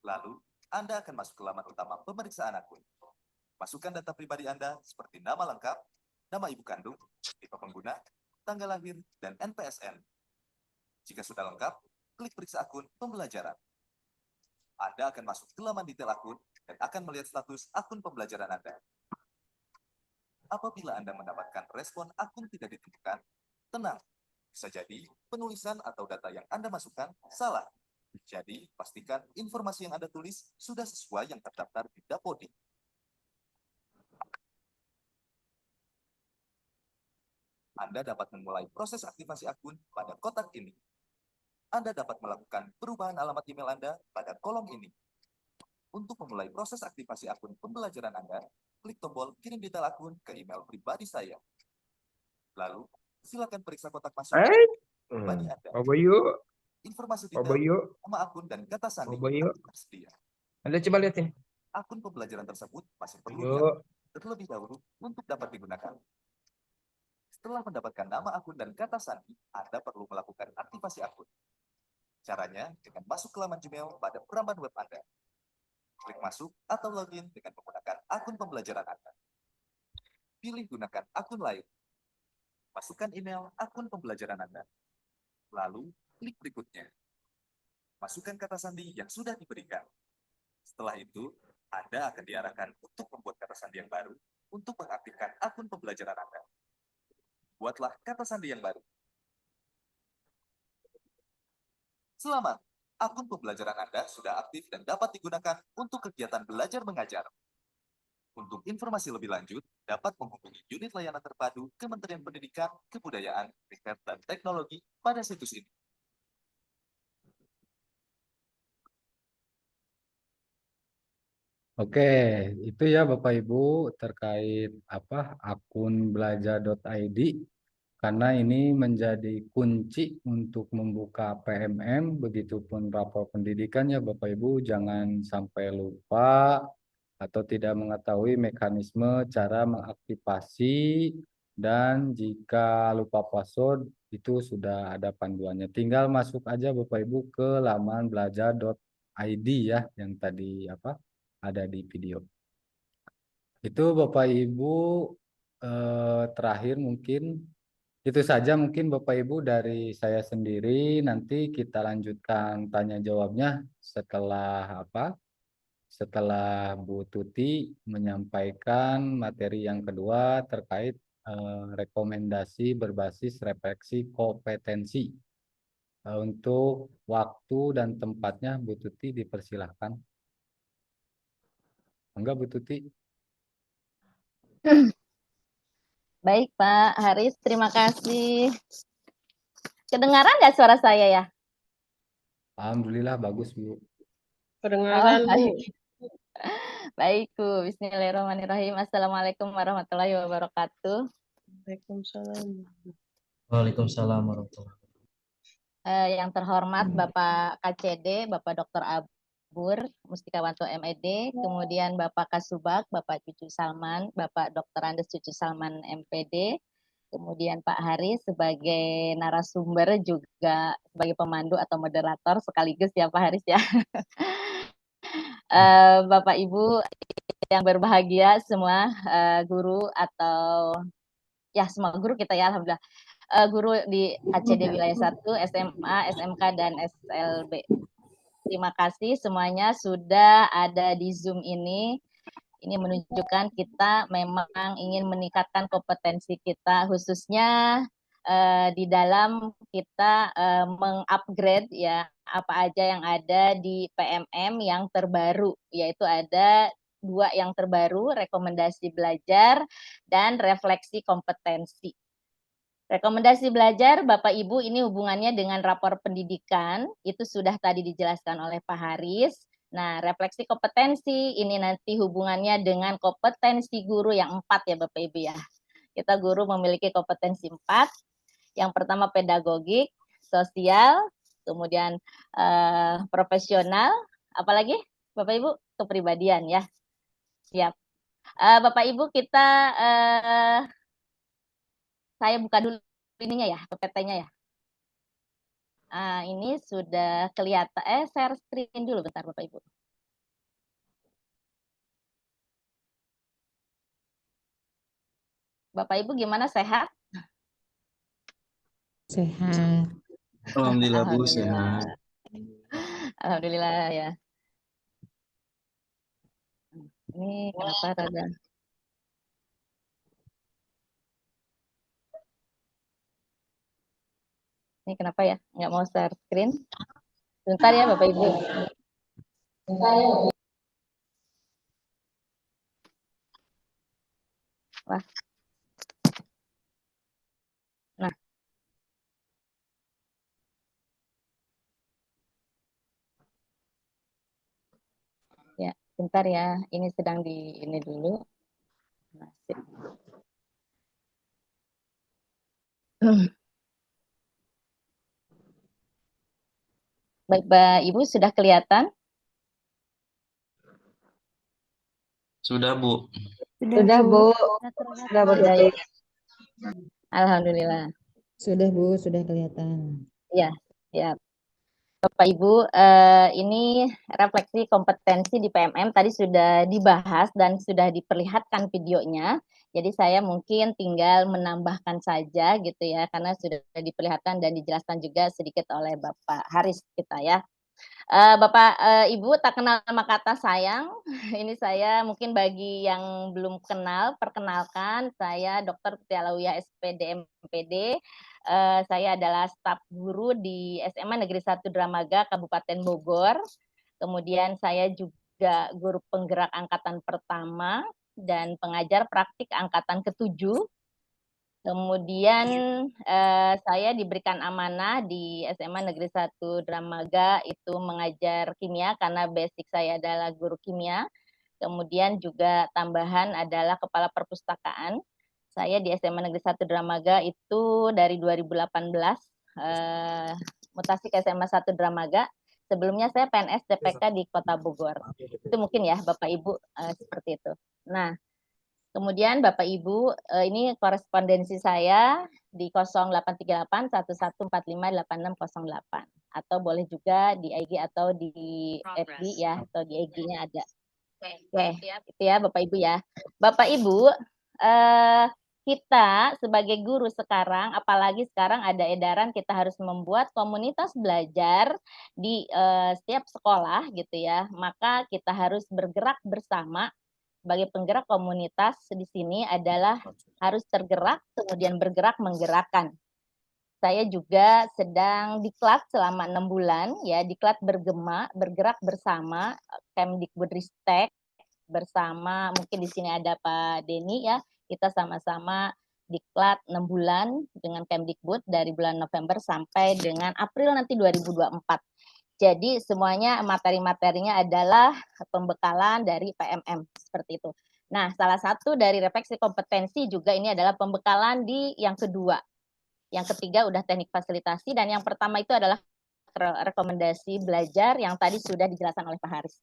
Lalu, Anda akan masuk ke laman utama pemeriksaan akun. Masukkan data pribadi Anda seperti nama lengkap, nama ibu kandung, tipe pengguna, tanggal lahir, dan NPSN. Jika sudah lengkap, klik periksa akun pembelajaran. Anda akan masuk ke laman detail akun dan akan melihat status akun pembelajaran Anda. Apabila Anda mendapatkan respon akun tidak ditemukan, tenang. Bisa jadi penulisan atau data yang Anda masukkan salah. Jadi, pastikan informasi yang Anda tulis sudah sesuai yang terdaftar di Dapodik. Anda dapat memulai proses aktivasi akun pada kotak ini. Anda dapat melakukan perubahan alamat email Anda pada kolom ini. Untuk memulai proses aktivasi akun pembelajaran Anda, klik tombol kirim detail akun ke email pribadi saya. Lalu, silakan periksa kotak masuk pribadi Anda. Informasi detail, nama akun, dan kata sandi tersedia. Anda coba lihatin. Akun pembelajaran tersebut masih perlu diaktifkan terlebih dahulu untuk dapat digunakan. Setelah mendapatkan nama akun dan kata sandi, Anda perlu melakukan aktivasi akun. Caranya dengan masuk ke laman Gmail pada perambahan web Anda. Klik masuk atau login dengan menggunakan akun pembelajaran Anda. Pilih gunakan akun lain. Masukkan email akun pembelajaran Anda. Lalu, klik berikutnya. Masukkan kata sandi yang sudah diberikan. Setelah itu, Anda akan diarahkan untuk membuat kata sandi yang baru untuk mengaktifkan akun pembelajaran Anda. Buatlah kata sandi yang baru. Selamat, akun pembelajaran Anda sudah aktif dan dapat digunakan untuk kegiatan belajar mengajar. Untuk informasi lebih lanjut, dapat menghubungi unit layanan terpadu Kementerian Pendidikan, Kebudayaan, Riset, dan Teknologi pada situs ini. Oke, itu ya Bapak Ibu terkait akun belajar.id karena ini menjadi kunci untuk membuka PMM begitupun rapor pendidikan ya Bapak Ibu, jangan sampai lupa atau tidak mengetahui mekanisme cara mengaktifasi, dan jika lupa password itu sudah ada panduannya. Tinggal masuk aja Bapak Ibu ke laman belajar.id ya yang tadi ada di video. Itu Bapak Ibu, terakhir mungkin itu saja mungkin Bapak Ibu dari saya sendiri. Nanti kita lanjutkan tanya jawabnya setelah setelah Bu Tuti menyampaikan materi yang kedua terkait rekomendasi berbasis refleksi kompetensi. Untuk waktu dan tempatnya Bu Tuti dipersilahkan. Enggak Bu Tuti? Baik Pak Haris, terima kasih. Kedengaran nggak suara saya ya? Alhamdulillah bagus Bu. Kedengaran, Bu. Baik Bu, bismillahirrahmanirrahim. Assalamualaikum warahmatullahi wabarakatuh. Waalaikumsalam. Waalaikumsalam warahmatullahi wabarakatuh. Yang terhormat Bapak KCD, Bapak Dr. Abur Mustikawanto MED, kemudian Bapak Kasubag, Bapak Cucu Salman, Bapak Dr. Andes Cucu Salman MPD, kemudian Pak Haris sebagai narasumber juga sebagai pemandu atau moderator sekaligus ya Pak Haris ya. Bapak Ibu yang berbahagia semua, guru atau ya semua guru kita ya alhamdulillah. Guru di KCD Wilayah 1, SMA, SMK, dan SLB. Terima kasih semuanya sudah ada di Zoom ini. Ini menunjukkan kita memang ingin meningkatkan kompetensi kita, khususnya di dalam kita mengupgrade ya apa aja yang ada di PMM yang terbaru, yaitu ada 2 yang terbaru, rekomendasi belajar dan refleksi kompetensi. Rekomendasi belajar, Bapak Ibu, ini hubungannya dengan rapor pendidikan, itu sudah tadi dijelaskan oleh Pak Haris. Nah, refleksi kompetensi ini nanti hubungannya dengan kompetensi guru yang 4 ya Bapak Ibu ya. Kita guru memiliki kompetensi 4. Yang pertama pedagogik, sosial, kemudian profesional, apalagi Bapak Ibu kepribadian ya. Siap. Bapak Ibu kita saya buka dulu ininya ya, PPT-nya ya. Ini sudah kelihatan. Share screen dulu bentar Bapak Ibu. Bapak Ibu gimana, sehat? Sehat. Alhamdulillah Bu, sehat. Alhamdulillah ya. Ini kenapa ada? Ini kenapa ya? Nggak mau share screen? Bentar ya Bapak Ibu. Bentar ya. Wah. Nah. Ya, bentar ya. Ini sedang di ini dulu. Masih. Baik, Mbak Ibu sudah kelihatan? Sudah Bu. Sudah Bu. Sudah berdaya. Alhamdulillah. Sudah Bu, sudah kelihatan. Ya, ya. Bapak Ibu, ini refleksi kompetensi di PMM tadi sudah dibahas dan sudah diperlihatkan videonya. Jadi saya mungkin tinggal menambahkan saja gitu ya, karena sudah diperlihatkan dan dijelaskan juga sedikit oleh Bapak Haris kita ya. Bapak Ibu tak kenal maka kata sayang. Ini saya mungkin bagi yang belum kenal, perkenalkan saya Dr. Putri Alawiyah SPD MPD. Saya adalah staf guru di SMA Negeri 1 Dramaga Kabupaten Bogor. Kemudian saya juga guru penggerak angkatan pertama dan pengajar praktik angkatan ke-7. Kemudian saya diberikan amanah di SMA Negeri 1 Dramaga itu mengajar kimia karena basic saya adalah guru kimia. Kemudian juga tambahan adalah kepala perpustakaan. Saya di SMA Negeri 1 Dramaga itu dari 2018 mutasi ke SMA 1 Dramaga. Sebelumnya saya PNS TPK di Kota Bogor. Itu mungkin ya Bapak Ibu seperti itu. Nah, kemudian Bapak Ibu, ini korespondensi saya di 0838 11458608 atau boleh juga di IG atau di FB ya, atau di IG-nya ada. Oke, itu ya Bapak Ibu ya. Bapak Ibu, kita sebagai guru sekarang, apalagi sekarang ada edaran kita harus membuat komunitas belajar di setiap sekolah gitu ya, maka kita harus bergerak bersama. Sebagai penggerak komunitas di sini adalah harus tergerak, kemudian bergerak menggerakkan. Saya juga sedang diklat selama 6 bulan, ya diklat bergerak bersama Kemdikbudristek, bersama mungkin di sini ada Pak Denny ya, kita sama-sama diklat 6 bulan dengan Kemdikbud dari bulan November sampai dengan April nanti 2024. Jadi semuanya materi-materinya adalah pembekalan dari PMM seperti itu. Nah, salah satu dari refleksi kompetensi juga ini adalah pembekalan di yang kedua. Yang ketiga udah teknik fasilitasi dan yang pertama itu adalah rekomendasi belajar yang tadi sudah dijelaskan oleh Pak Haris.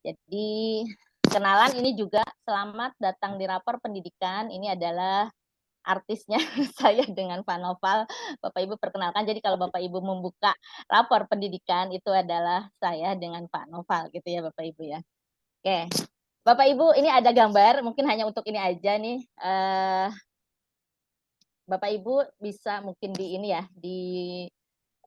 Jadi kenalan ini juga selamat datang di rapor pendidikan. Ini adalah artisnya saya dengan Pak Noval. Bapak Ibu perkenalkan, jadi kalau Bapak Ibu membuka rapor pendidikan itu adalah saya dengan Pak Noval gitu ya Bapak Ibu ya. Oke, Bapak Ibu ini ada gambar, mungkin hanya untuk ini aja nih. Bapak Ibu bisa mungkin di ini ya, di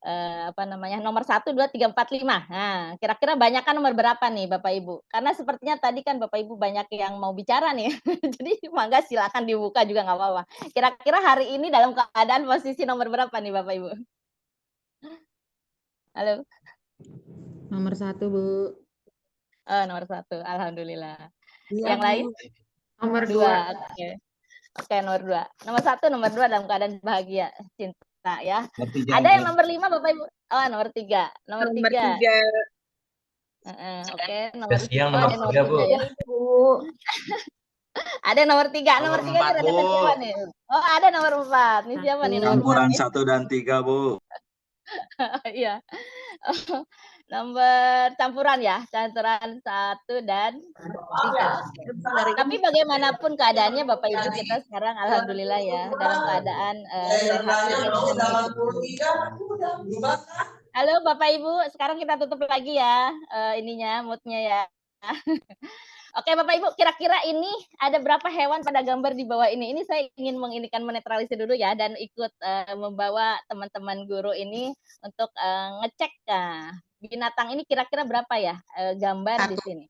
apa namanya, nomor 1, 2, 3, 4, 5. Nah, kira-kira banyakkan nomor berapa nih Bapak Ibu? Karena sepertinya tadi kan Bapak Ibu banyak yang mau bicara nih. Jadi mangga silakan dibuka juga nggak apa-apa. Kira-kira hari ini dalam keadaan posisi nomor berapa nih Bapak Ibu? Halo? Nomor 1, Bu. Oh, nomor 1. Alhamdulillah. Yang lain? Nomor 2. Oke. Oke, nomor 2. Nomor 1, nomor 2 dalam keadaan bahagia, cinta ya. Ada yang nomor 5 Bapak Ibu? Oh, nomor 3. Nomor 3. Oke, nomor Siang ada nomor nomor 3, Bu. 3 ya. Ada nomor 3. Nomor 3 ini ada siapa nih? Oh, ada nomor 4. Ini siapa nih nomor 4 Campuran nih? 1 dan 3, Bu. Iya. Nomor campuran ya, campuran 1 dan 3. Tapi bagaimanapun keadaannya Bapak Ibu kita sekarang alhamdulillah ya dalam keadaan sehat sehingga bisa mengikuti. Halo Bapak Ibu, sekarang kita tutup lagi ya ininya moodnya ya. Oke Bapak Ibu, kira-kira ini ada berapa hewan pada gambar di bawah ini? Ini saya ingin menetralisir dulu ya dan ikut membawa teman-teman guru ini untuk ngecek binatang ini kira-kira berapa ya gambar di sini.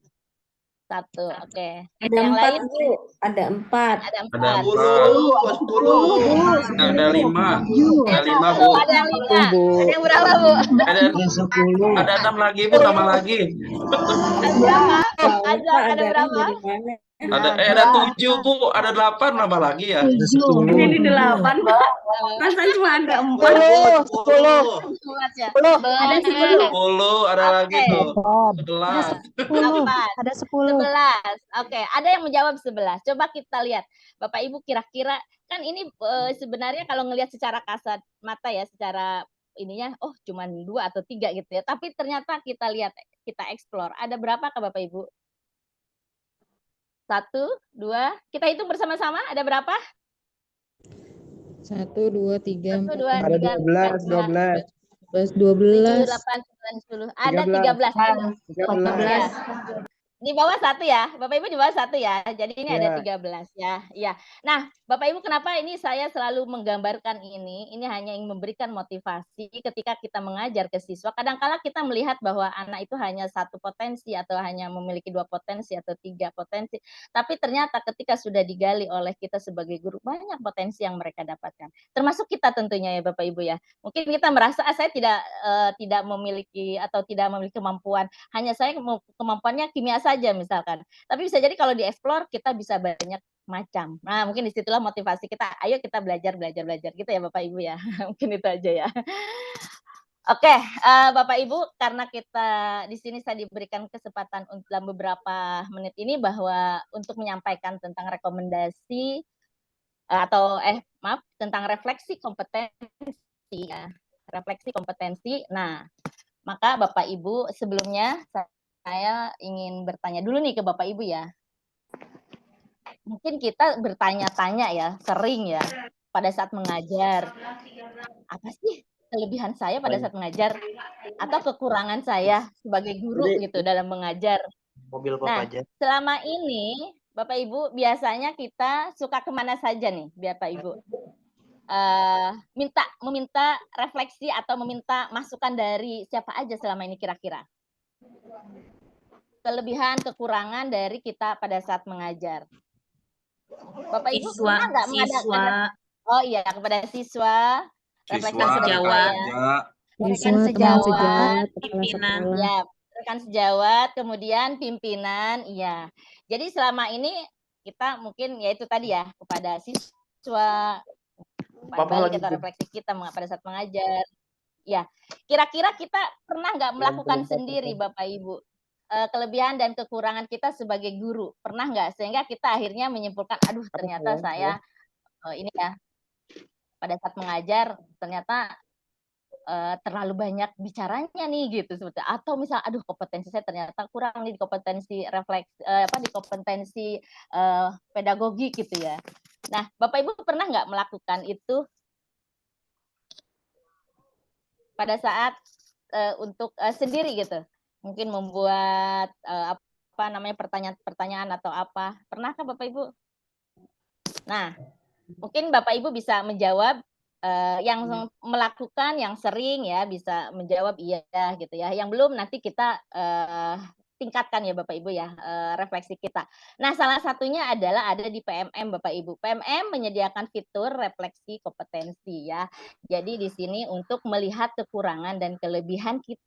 1, oke. Ada Yang 4, lain? Bu. Ada 4. Ada 4. Ada 10. Ada 5. Ada 5, Bu. Ada yang 5. Ada yang berapa, Bu? Ada 10. Ada 6 lagi, Bu, tambah lagi. Ada berapa? Ada 7, Bu. Ada 8 tambah lagi ya. Ini 8, Pak. Masa cuma ada 4? 10. Ada 10. 10, ada lagi tuh. 11. 8. Ada 10. 11. Oke, ada yang menjawab 11. Coba kita lihat. Bapak Ibu kira-kira kan ini sebenarnya kalau ngelihat secara kasat mata ya, secara ininya oh cuma 2 atau 3 gitu ya. Tapi ternyata kita lihat, kita explore. Ada berapa Kak Bapak Ibu? 1, 2, kita hitung bersama-sama. Ada berapa? 1, 2, 3, 1, 4, 2, 3, 12, 7, 12. 8, 9, 10. Ada 13. Ya. Di bawah 1 ya, Bapak Ibu di bawah 1 ya. Jadi ini ada 13 ya. Iya. Nah, Bapak Ibu kenapa ini saya selalu menggambarkan ini? Ini hanya ingin memberikan motivasi ketika kita mengajar ke siswa. Kadang-kala kita melihat bahwa anak itu hanya 1 potensi atau hanya memiliki 2 potensi atau 3 potensi. Tapi ternyata ketika sudah digali oleh kita sebagai guru, banyak potensi yang mereka dapatkan. Termasuk kita tentunya ya Bapak Ibu ya. Mungkin kita merasa saya tidak memiliki atau tidak memiliki kemampuan. Hanya saya kemampuannya kimia saja misalkan. Tapi bisa jadi kalau dieksplor kita bisa banyak macam. Nah, mungkin disitulah motivasi kita. Ayo kita belajar gitu ya Bapak Ibu ya. Mungkin itu aja ya. Oke, Bapak Ibu, karena kita di sini saya diberikan kesempatan untuk dalam beberapa menit ini bahwa untuk menyampaikan tentang rekomendasi tentang refleksi kompetensi ya. Refleksi kompetensi. Nah, maka Bapak Ibu sebelumnya saya ingin bertanya dulu nih ke Bapak Ibu ya. Mungkin kita bertanya-tanya ya, sering ya pada saat mengajar. Apa sih kelebihan saya pada saat mengajar atau kekurangan saya sebagai guru gitu dalam mengajar. Nah, selama ini Bapak Ibu biasanya kita suka kemana saja nih Bapak Ibu? Meminta refleksi atau meminta masukan dari siapa aja selama ini kira-kira? Kelebihan, kekurangan dari kita pada saat mengajar. Bapak Ibu pernah nggak mengadakan? Oh iya, kepada siswa, refleksi sejawat, rekan sejawat, pimpinan, ya, rekan sejawat, kemudian pimpinan, iya. Jadi selama ini kita mungkin ya itu tadi ya kepada siswa, pada kita refleksi kita pada saat mengajar. Ya, kira-kira kita pernah nggak melakukan sendiri Bapak Ibu? Kelebihan dan kekurangan kita sebagai guru pernah nggak sehingga kita akhirnya menyimpulkan aduh ternyata saya ini ya pada saat mengajar ternyata terlalu banyak bicaranya nih gitu seperti atau misal aduh kompetensi saya ternyata kurang nih di kompetensi refleks di kompetensi pedagogi gitu ya. Nah Bapak Ibu pernah nggak melakukan itu pada saat untuk sendiri gitu? Mungkin membuat pertanyaan-pertanyaan atau apa. Pernahkah Bapak Ibu? Nah, mungkin Bapak Ibu bisa menjawab yang melakukan, yang sering ya bisa menjawab iya gitu ya. Yang belum nanti kita tingkatkan ya Bapak Ibu ya refleksi kita. Nah, salah satunya adalah ada di PMM Bapak Ibu. PMM menyediakan fitur refleksi kompetensi ya. Jadi di sini untuk melihat kekurangan dan kelebihan kita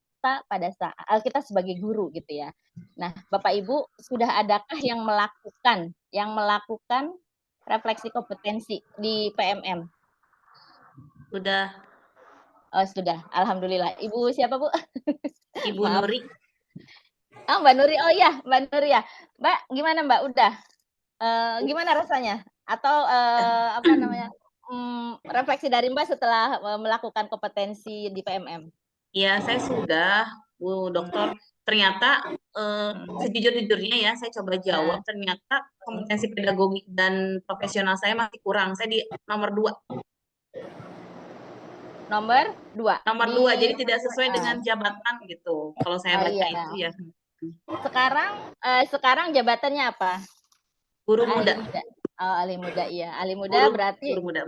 pada saat kita sebagai guru gitu ya. Nah, Bapak Ibu sudah adakah yang melakukan refleksi kompetensi di PMM? Sudah. Oh, sudah. Alhamdulillah. Ibu siapa, Bu? Ibu Maaf. Nuri. Oh, Mbak Nuri. Oh iya, Mbak Nuri ya. Mbak, gimana Mbak? Udah? Gimana rasanya? Atau apa namanya? Refleksi dari Mbak setelah melakukan kompetensi di PMM? Ya, saya sudah, Bu Dokter. Ternyata sejujur-jujurnya ya, saya coba jawab. Ternyata kompetensi pedagogik dan profesional saya masih kurang. Saya di nomor 2. Nomor 2. Nomor 2, jadi tidak sesuai dengan jabatan gitu. Kalau saya baca iya. itu ya. Sekarang jabatannya apa? Guru Ahli muda. muda. Oh, ahli muda, iya. Ahli muda berarti Guru muda.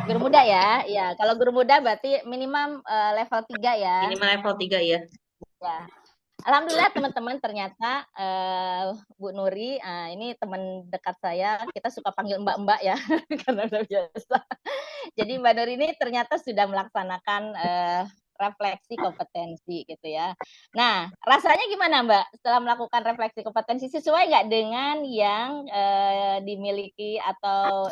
Guru muda ya. Iya, kalau guru muda berarti minimum level 3 ya. Minimal level 3 ya. Ya. Alhamdulillah teman-teman, ternyata Bu Nuri, ini teman dekat saya, kita suka panggil mbak-mbak ya, karena udah biasa. Jadi Mbak Nuri ini ternyata sudah melaksanakan refleksi kompetensi gitu ya. Nah, rasanya gimana Mbak setelah melakukan refleksi kompetensi, sesuai nggak dengan yang dimiliki atau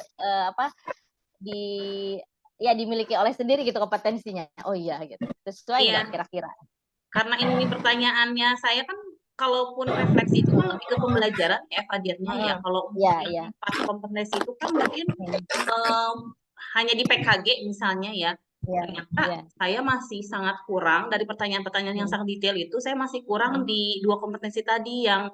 dimiliki oleh sendiri gitu kompetensinya? Oh iya gitu. Sesuai nggak kira-kira? Karena ini pertanyaannya saya kan, kalaupun refleksi itu kan lebih ke pembelajaran ya Fadirnya ya. Kalau yang 4 kompetensi itu kan mungkin hanya di PKG misalnya ya. Ternyata saya masih sangat kurang dari pertanyaan-pertanyaan yang sangat detail itu. Saya masih kurang di 2 kompetensi tadi yang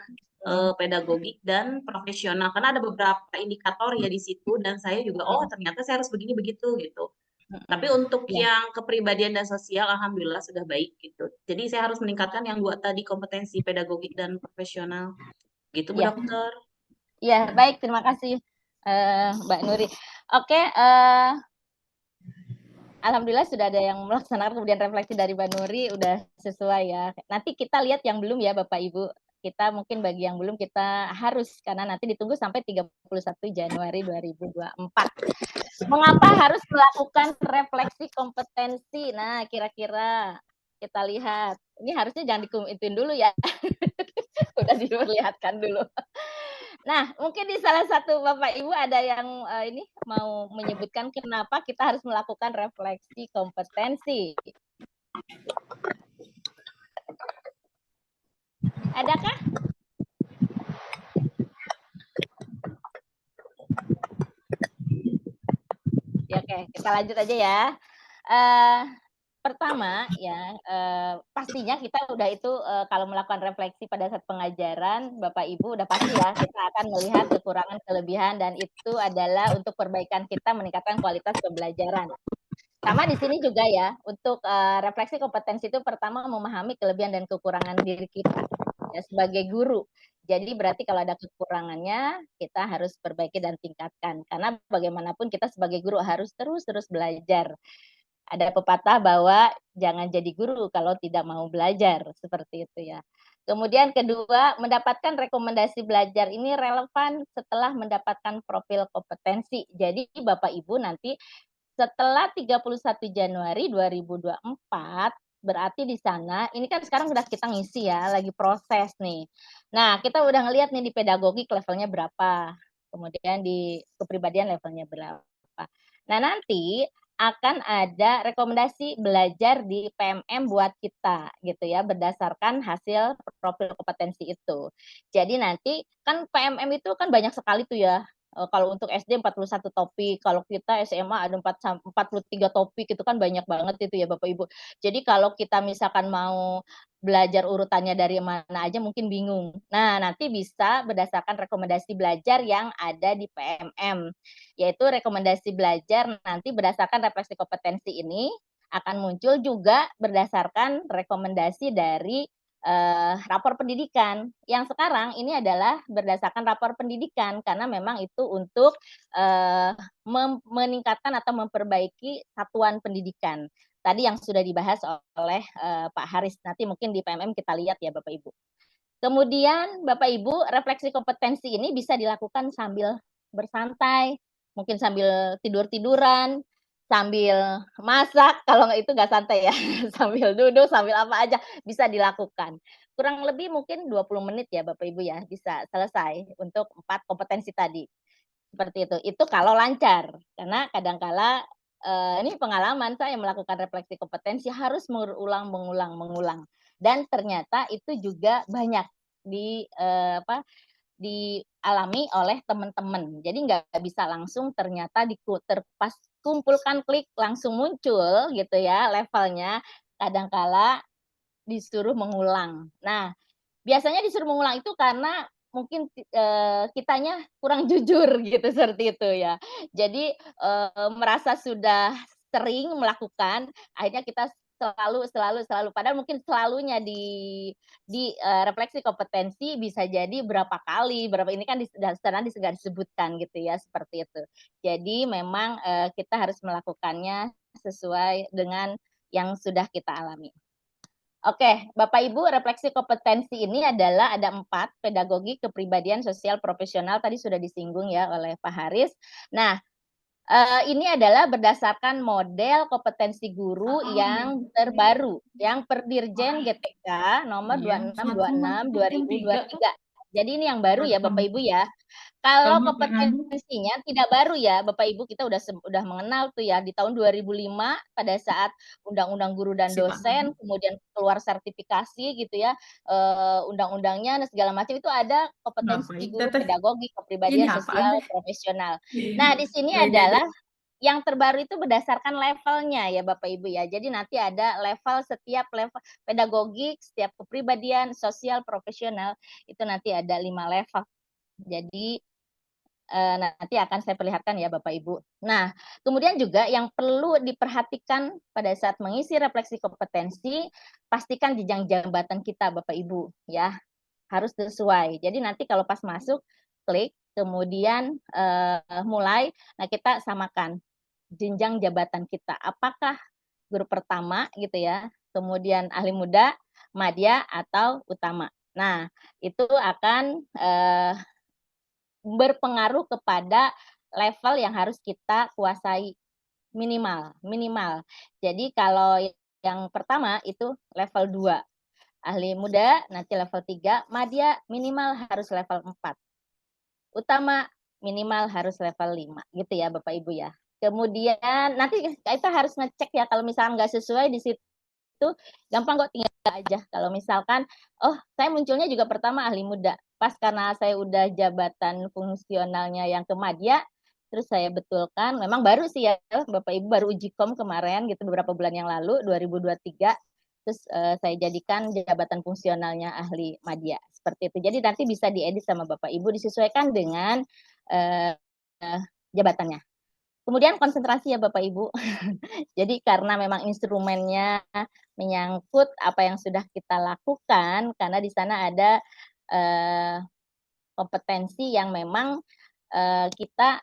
pedagogik dan profesional. Karena ada beberapa indikator ya di situ dan saya juga ternyata saya harus begini begitu gitu. Tapi untuk yang kepribadian dan sosial, alhamdulillah sudah baik gitu. Jadi saya harus meningkatkan yang 2 tadi, kompetensi pedagogik dan profesional. Gitu, Bu Dokter. Iya, baik. Terima kasih, Mbak Nuri. Oke, alhamdulillah sudah ada yang melaksanakan, kemudian refleksi dari Mbak Nuri udah sesuai ya. Nanti kita lihat yang belum ya, Bapak Ibu. Kita mungkin bagi yang belum kita harus, karena nanti ditunggu sampai 31 Januari 2024. Mengapa harus melakukan refleksi kompetensi? Nah, kira-kira kita lihat. Ini harusnya jangan dikumitin dulu ya. Udah diperlihatkan dulu. Nah, mungkin di salah satu Bapak Ibu ada yang ini mau menyebutkan kenapa kita harus melakukan refleksi kompetensi. Adakah? Ya, oke, kita lanjut aja ya. Pertama ya, pastinya kita udah itu kalau melakukan refleksi pada saat pengajaran, Bapak Ibu udah pasti ya kita akan melihat kekurangan kelebihan dan itu adalah untuk perbaikan kita meningkatkan kualitas pembelajaran. Sama di sini juga ya, untuk refleksi kompetensi itu pertama memahami kelebihan dan kekurangan diri kita ya sebagai guru. Jadi berarti kalau ada kekurangannya kita harus perbaiki dan tingkatkan karena bagaimanapun kita sebagai guru harus terus belajar. Ada pepatah bahwa jangan jadi guru kalau tidak mau belajar, seperti itu ya. Kemudian kedua, mendapatkan rekomendasi belajar ini relevan setelah mendapatkan profil kompetensi. Jadi Bapak Ibu nanti setelah 31 Januari 2024, berarti di sana, ini kan sekarang udah kita ngisi ya, lagi proses nih. Nah, kita udah ngelihat nih di pedagogik levelnya berapa, kemudian di kepribadian levelnya berapa. Nah, nanti akan ada rekomendasi belajar di PMM buat kita gitu ya berdasarkan hasil profil kompetensi itu. Jadi nanti kan PMM itu kan banyak sekali tuh ya. Kalau untuk SD 41 topik, kalau kita SMA ada 43 topik, itu kan banyak banget itu ya Bapak Ibu. Jadi kalau kita misalkan mau belajar urutannya dari mana aja mungkin bingung. Nah, nanti bisa berdasarkan rekomendasi belajar yang ada di PMM, yaitu rekomendasi belajar nanti berdasarkan refleksi kompetensi ini akan muncul juga berdasarkan rekomendasi dari rapor pendidikan. Yang sekarang ini adalah berdasarkan rapor pendidikan karena memang itu untuk meningkatkan atau memperbaiki satuan pendidikan. Tadi yang sudah dibahas oleh Pak Haris. Nanti mungkin di PMM kita lihat ya Bapak Ibu. Kemudian Bapak Ibu, refleksi kompetensi ini bisa dilakukan sambil bersantai, mungkin sambil tidur-tiduran, sambil masak, kalau nggak itu nggak santai ya, sambil duduk, sambil apa aja bisa dilakukan. Kurang lebih mungkin 20 menit ya Bapak Ibu ya, bisa selesai untuk 4 kompetensi tadi. Seperti itu. Itu kalau lancar, karena kadangkala ini pengalaman saya melakukan refleksi kompetensi harus mengulang. Dan ternyata itu juga banyak dialami oleh teman-teman. Jadi nggak bisa langsung ternyata pas kumpulkan klik langsung muncul gitu ya levelnya. Kadangkala disuruh mengulang. Nah, biasanya disuruh mengulang itu karena mungkin kitanya kurang jujur gitu seperti itu ya. Jadi merasa sudah sering melakukan, akhirnya kita selalu padahal mungkin selalunya di refleksi kompetensi bisa jadi berapa kali, ini kan sana disebutkan gitu ya, seperti itu. Jadi memang kita harus melakukannya sesuai dengan yang sudah kita alami. Oke, Bapak Ibu, refleksi kompetensi ini adalah ada 4, pedagogi, kepribadian, sosial, profesional, tadi sudah disinggung ya oleh Pak Haris. Nah, ini adalah berdasarkan model kompetensi guru yang terbaru, yang per Dirjen GTK nomor 2626/2023. Jadi ini yang baru ya Bapak Ibu ya. Kalau kompetensinya tidak baru ya Bapak Ibu, kita udah mengenal tuh ya di tahun 2005 pada saat Undang-Undang Guru dan Dosen, kemudian keluar sertifikasi gitu ya, undang-undangnya dan segala macam itu ada kompetensi guru pedagogi, kepribadian, sosial, profesional. Nah, di sini adalah yang terbaru itu berdasarkan levelnya ya Bapak Ibu ya. Jadi nanti ada setiap level pedagogik, setiap kepribadian, sosial, profesional itu nanti ada 5 level. Jadi nanti akan saya perlihatkan ya Bapak Ibu. Nah, kemudian juga yang perlu diperhatikan pada saat mengisi refleksi kompetensi, pastikan jenjang jabatan kita Bapak Ibu ya, harus sesuai. Jadi nanti kalau pas masuk, klik, kemudian mulai, nah kita samakan jenjang jabatan kita. Apakah guru pertama gitu ya, kemudian ahli muda, madya, atau utama. Nah, itu akan berpengaruh kepada level yang harus kita kuasai minimal. Jadi kalau yang pertama itu level 2. Ahli muda nanti level 3, madya minimal harus level 4. Utama minimal harus level 5 gitu ya Bapak Ibu ya. Kemudian nanti kita harus ngecek ya kalau misalnya nggak sesuai di situ gampang kok, tinggal aja. Kalau misalkan saya munculnya juga pertama ahli muda. Pas karena saya udah jabatan fungsionalnya yang ke madya, terus saya betulkan, memang baru sih ya Bapak Ibu, baru uji kom kemarin gitu beberapa bulan yang lalu 2023, terus saya jadikan jabatan fungsionalnya ahli madya seperti itu. Jadi nanti bisa diedit sama Bapak Ibu disesuaikan dengan jabatannya. Kemudian konsentrasi ya Bapak Ibu. Jadi karena memang instrumennya menyangkut apa yang sudah kita lakukan, karena di sana ada kompetensi yang memang kita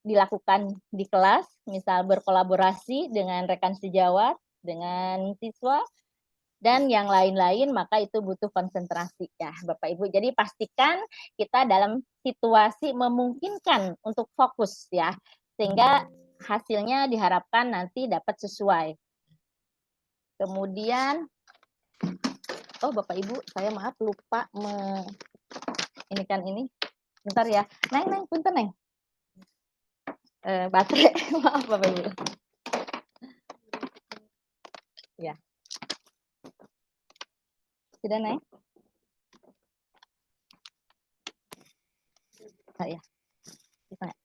dilakukan di kelas, misal berkolaborasi dengan rekan sejawat, dengan siswa, dan yang lain-lain, maka itu butuh konsentrasi ya Bapak Ibu. Jadi pastikan kita dalam situasi memungkinkan untuk fokus ya, sehingga hasilnya diharapkan nanti dapat sesuai. Kemudian, Bapak Ibu, saya maaf lupa ini. Bentar ya. Neng, punten Neng. Baterai, maaf Bapak Ibu. Ya. Sudah Neng? Ya. Bisa nggak?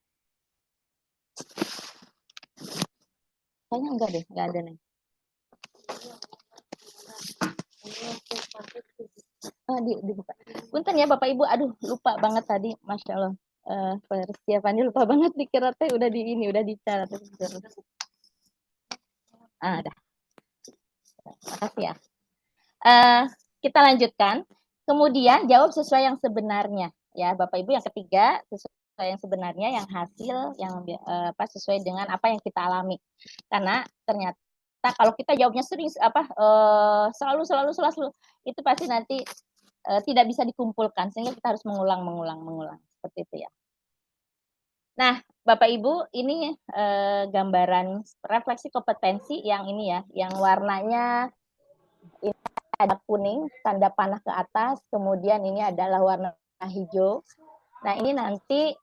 Kayaknya enggak deh, enggak ada Neng. Dibuka. Punten ya Bapak Ibu, aduh lupa banget tadi, Masya Allah. Persiapannya lupa banget, dikira teh udah dicatat. Dah. Makasih ya. Kita lanjutkan. Kemudian jawab sesuai yang sebenarnya ya Bapak Ibu. Yang ketiga, sesuai yang sebenarnya, yang hasil yang sesuai dengan apa yang kita alami. Karena ternyata kalau kita jawabnya sering selalu itu pasti nanti tidak bisa dikumpulkan, sehingga kita harus mengulang seperti itu ya. Nah, Bapak Ibu, ini gambaran refleksi kompetensi yang ini ya, yang warnanya ini ada kuning, tanda panah ke atas, kemudian ini adalah warna hijau. Nah, ini nanti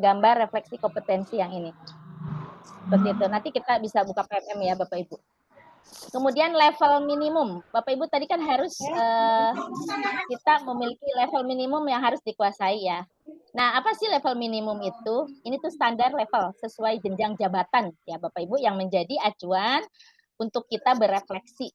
gambar refleksi kompetensi yang ini. Seperti itu. Nanti kita bisa buka PMM ya, Bapak Ibu. Kemudian level minimum. Bapak Ibu tadi kan harus kita memiliki level minimum yang harus dikuasai ya. Nah, apa sih level minimum itu? Ini tuh standar level sesuai jenjang jabatan ya Bapak Ibu yang menjadi acuan untuk kita berefleksi.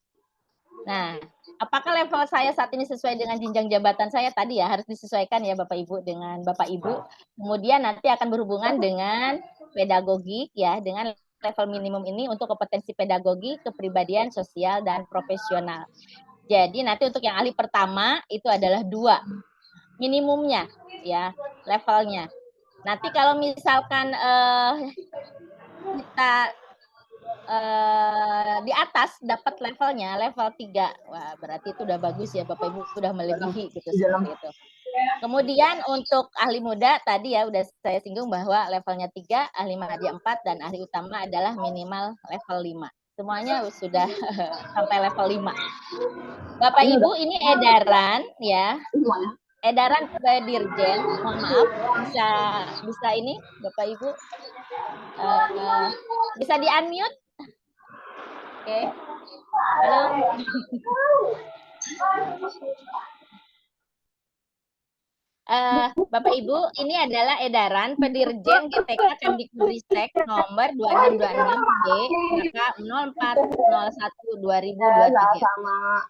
Nah, apakah level saya saat ini sesuai dengan jenjang jabatan saya tadi ya? Harus disesuaikan ya Bapak Ibu dengan Bapak Ibu. Kemudian nanti akan berhubungan dengan pedagogik ya, dengan level minimum ini untuk kompetensi pedagogi, kepribadian, sosial, dan profesional. Jadi nanti untuk yang ahli pertama itu adalah 2 minimumnya ya, levelnya. Nanti kalau misalkan kita di atas dapat levelnya, level 3. Wah, berarti itu udah bagus ya Bapak Ibu, sudah melebihi gitu seperti itu. Kemudian untuk ahli muda tadi ya udah saya singgung bahwa levelnya 3, ahli media 4, dan ahli utama adalah minimal level 5. Semuanya sudah sampai level 5. Bapak Ibu, ini edaran ya. Edaran ke Dirjen, mohon maaf, bisa ini Bapak Ibu bisa di-unmute? Oke. Halo. Bapak Ibu, ini adalah edaran Pedirjen GTK Kemdikbudristek nomor 2626/B/0401/2023.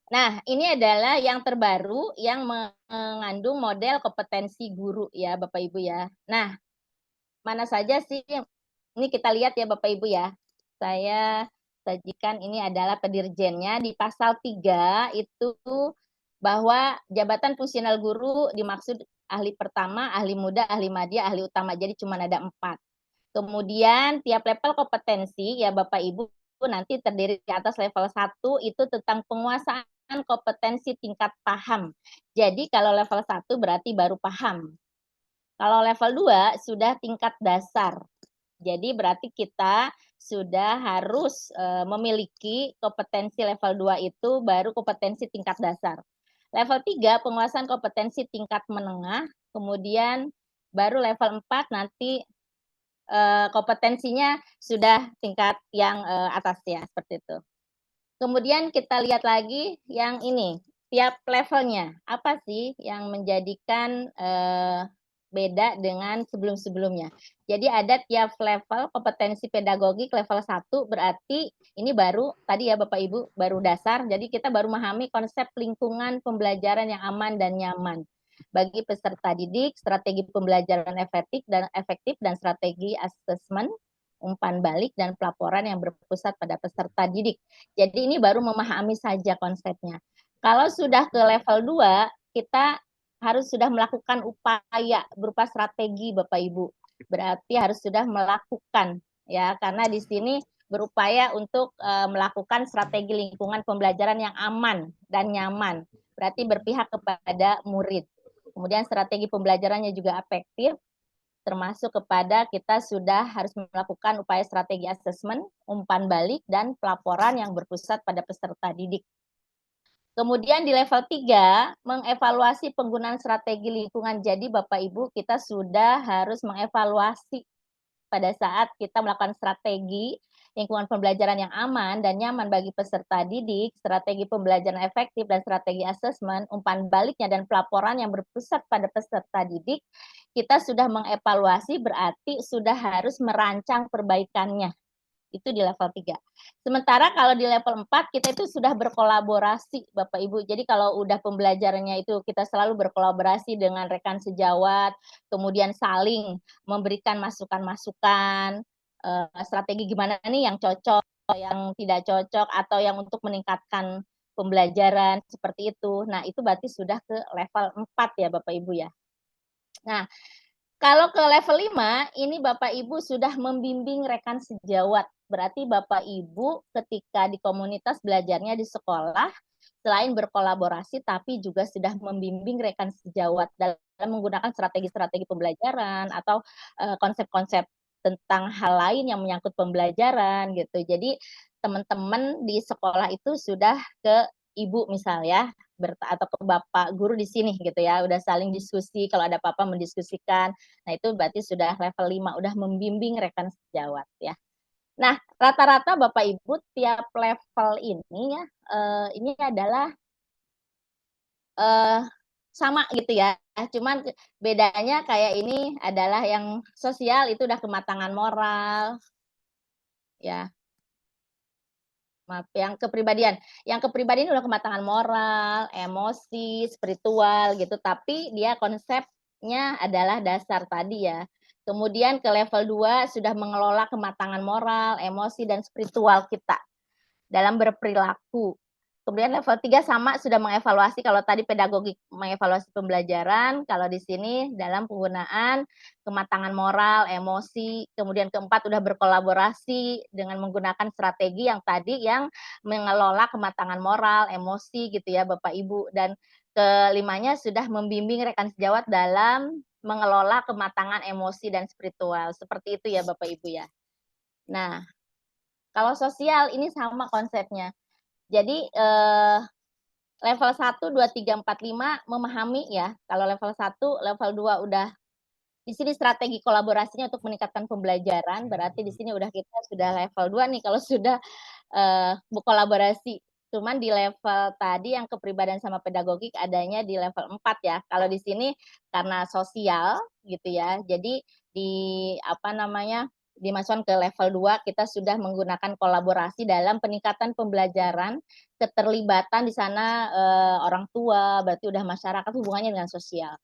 Nah, ini adalah yang terbaru yang mengandung model kompetensi guru ya Bapak Ibu ya. Nah, mana saja sih? Ini kita lihat ya Bapak Ibu ya. Saya sajikan ini adalah pedirjennya di pasal 3 itu bahwa jabatan fungsional guru dimaksud ahli pertama, ahli muda, ahli madya, ahli utama. Jadi cuma ada 4. Kemudian tiap level kompetensi ya Bapak Ibu nanti terdiri di atas level 1 itu tentang penguasaan kompetensi tingkat paham. Jadi kalau level 1 berarti baru paham. Kalau level 2 sudah tingkat dasar. Jadi berarti kita sudah harus memiliki kompetensi level 2 itu baru kompetensi tingkat dasar. Level 3 penguasaan kompetensi tingkat menengah, kemudian baru level 4 nanti kompetensinya sudah tingkat yang atas ya, seperti itu. Kemudian kita lihat lagi yang ini, tiap levelnya. Apa sih yang menjadikan beda dengan sebelum-sebelumnya. Jadi ada tiap level kompetensi pedagogik level 1 berarti ini baru tadi ya Bapak Ibu baru dasar. Jadi kita baru memahami konsep lingkungan pembelajaran yang aman dan nyaman bagi peserta didik, strategi pembelajaran efektif dan strategi asesmen, umpan balik dan pelaporan yang berpusat pada peserta didik. Jadi ini baru memahami saja konsepnya. Kalau sudah ke level 2 kita harus sudah melakukan upaya berupa strategi Bapak Ibu. Berarti harus sudah melakukan ya karena di sini berupaya untuk melakukan strategi lingkungan pembelajaran yang aman dan nyaman. Berarti berpihak kepada murid. Kemudian strategi pembelajarannya juga efektif termasuk kepada kita sudah harus melakukan upaya strategi asesmen, umpan balik dan pelaporan yang berpusat pada peserta didik. Kemudian di level 3, mengevaluasi penggunaan strategi lingkungan. Jadi Bapak Ibu, kita sudah harus mengevaluasi pada saat kita melakukan strategi lingkungan pembelajaran yang aman dan nyaman bagi peserta didik, strategi pembelajaran efektif dan strategi asesmen, umpan baliknya dan pelaporan yang berpusat pada peserta didik, kita sudah mengevaluasi berarti sudah harus merancang perbaikannya. Itu di level 3. Sementara kalau di level 4 kita itu sudah berkolaborasi Bapak Ibu. Jadi kalau udah pembelajarannya itu kita selalu berkolaborasi dengan rekan sejawat, kemudian saling memberikan masukan-masukan, strategi gimana nih yang cocok, yang tidak cocok, atau yang untuk meningkatkan pembelajaran seperti itu. Nah, itu berarti sudah ke level 4 ya Bapak Ibu ya. Nah, kalau ke level 5, ini Bapak Ibu sudah membimbing rekan sejawat. Berarti Bapak Ibu ketika di komunitas belajarnya di sekolah, selain berkolaborasi, tapi juga sudah membimbing rekan sejawat dalam menggunakan strategi-strategi pembelajaran atau konsep-konsep tentang hal lain yang menyangkut pembelajaran gitu. Jadi teman-teman di sekolah itu sudah ke ibu misalnya atau ke bapak guru di sini gitu ya, udah saling diskusi, kalau ada apa-apa mendiskusikan. Nah, itu berarti sudah level 5, udah membimbing rekan sejawat ya. Nah, rata-rata Bapak Ibu tiap level ini ya, ini adalah sama gitu ya. Cuman bedanya kayak ini adalah yang sosial itu udah kematangan moral ya. Maaf, yang kepribadian. Yang kepribadian udah kematangan moral, emosi, spiritual gitu, tapi dia konsepnya adalah dasar tadi ya. Kemudian ke level 2 sudah mengelola kematangan moral, emosi, dan spiritual kita dalam berperilaku. Kemudian level 3 sama sudah mengevaluasi, kalau tadi pedagogik mengevaluasi pembelajaran, kalau di sini dalam penggunaan kematangan moral, emosi, kemudian keempat udah berkolaborasi dengan menggunakan strategi yang tadi yang mengelola kematangan moral, emosi gitu ya Bapak Ibu, dan kelimanya sudah membimbing rekan sejawat dalam mengelola kematangan emosi dan spiritual. Seperti itu ya Bapak Ibu ya. Nah, kalau sosial ini sama konsepnya. Jadi level 1, 2, 3, 4, 5 memahami ya. Kalau level 1, level 2 udah di sini strategi kolaborasinya untuk meningkatkan pembelajaran, berarti di sini udah kita sudah level 2 nih kalau sudah berkolaborasi. Cuman di level tadi yang kepribadian sama pedagogik adanya di level 4 ya. Kalau di sini karena sosial gitu ya. Jadi di apa namanya? Dimasukkan ke level 2 kita sudah menggunakan kolaborasi dalam peningkatan pembelajaran, keterlibatan di sana orang tua, berarti udah masyarakat hubungannya dengan sosial.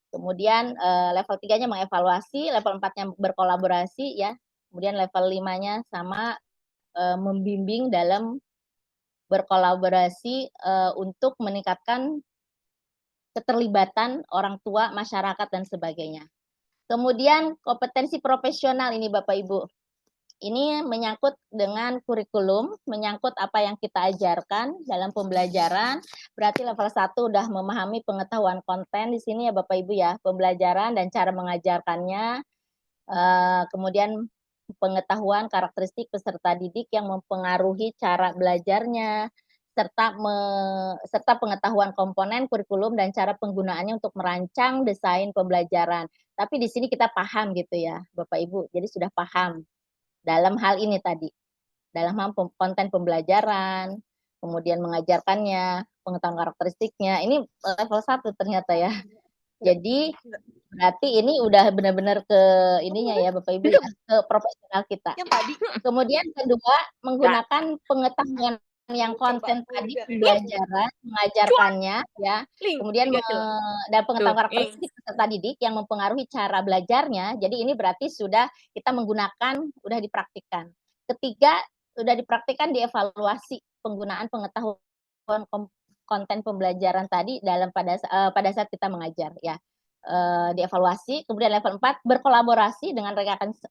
Kemudian level 3-nya mengevaluasi, level 4-nya berkolaborasi ya. Kemudian level 5-nya sama membimbing dalam berkolaborasi untuk meningkatkan keterlibatan orang tua, masyarakat, dan sebagainya. Kemudian kompetensi profesional ini Bapak Ibu. Ini menyangkut dengan kurikulum, menyangkut apa yang kita ajarkan dalam pembelajaran. Berarti level 1 udah memahami pengetahuan konten di sini ya Bapak Ibu ya, pembelajaran dan cara mengajarkannya. Kemudian pengetahuan karakteristik peserta didik yang mempengaruhi cara belajarnya, serta pengetahuan komponen kurikulum dan cara penggunaannya untuk merancang desain pembelajaran. Tapi di sini kita paham gitu ya, Bapak Ibu. Jadi sudah paham dalam hal ini tadi. Dalam hal konten pembelajaran, kemudian mengajarkannya, pengetahuan karakteristiknya. Ini level 1 ternyata ya. Jadi berarti ini udah benar-benar ke ininya ya Bapak Ibu ya, ke profesional kita. Kemudian kedua, menggunakan pengetahuan yang konten tadi pembelajaran, mengajarkannya ya. Kemudian dan pengetahuan karakteristik peserta didik yang mempengaruhi cara belajarnya. Jadi ini berarti sudah kita menggunakan, udah dipraktikkan. Ketiga, sudah dipraktikkan dievaluasi penggunaan pengetahuan konten pembelajaran tadi dalam pada saat kita mengajar ya. Dievaluasi, kemudian level 4 berkolaborasi dengan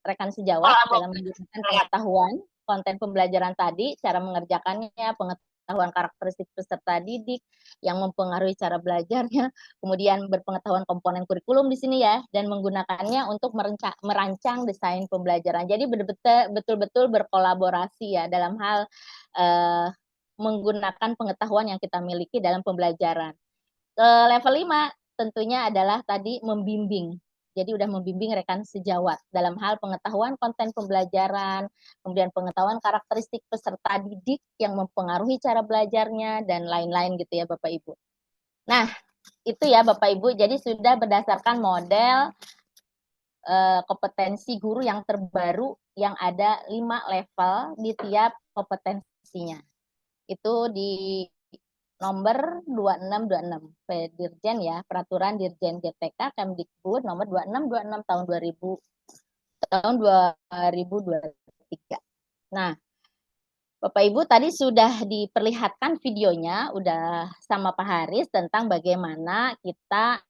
rekan sejawat dalam menggunakan pengetahuan konten pembelajaran tadi, cara mengerjakannya, pengetahuan karakteristik peserta didik yang mempengaruhi cara belajarnya, kemudian berpengetahuan komponen kurikulum di sini ya, dan menggunakannya untuk merancang desain pembelajaran. Jadi betul-betul berkolaborasi ya dalam hal menggunakan pengetahuan yang kita miliki dalam pembelajaran. Level 5 tentunya adalah tadi membimbing. Jadi udah membimbing rekan sejawat dalam hal pengetahuan konten pembelajaran, kemudian pengetahuan karakteristik peserta didik yang mempengaruhi cara belajarnya, dan lain-lain gitu ya Bapak Ibu. Nah, itu ya Bapak Ibu, jadi sudah berdasarkan model kompetensi guru yang terbaru yang ada 5 level di tiap kompetensinya. Itu di nomor 2626 Dirjen ya, Peraturan Dirjen GTK Kemdikbud nomor 2626 tahun 2023. Nah, Bapak Ibu tadi sudah diperlihatkan videonya udah sama Pak Haris tentang bagaimana kita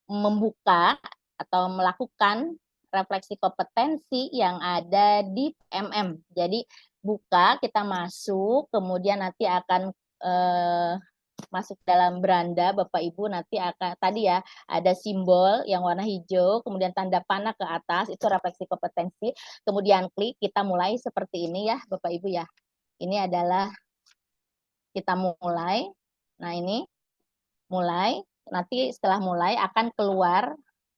membuka atau melakukan refleksi kompetensi yang ada di MM. Jadi buka, kita masuk, kemudian nanti akan masuk dalam beranda, Bapak Ibu nanti akan tadi ya ada simbol yang warna hijau, kemudian tanda panah ke atas itu refleksi kompetensi. Kemudian klik, kita mulai seperti ini ya Bapak Ibu ya. Ini adalah kita mulai. Nah, ini mulai. Nanti setelah mulai akan keluar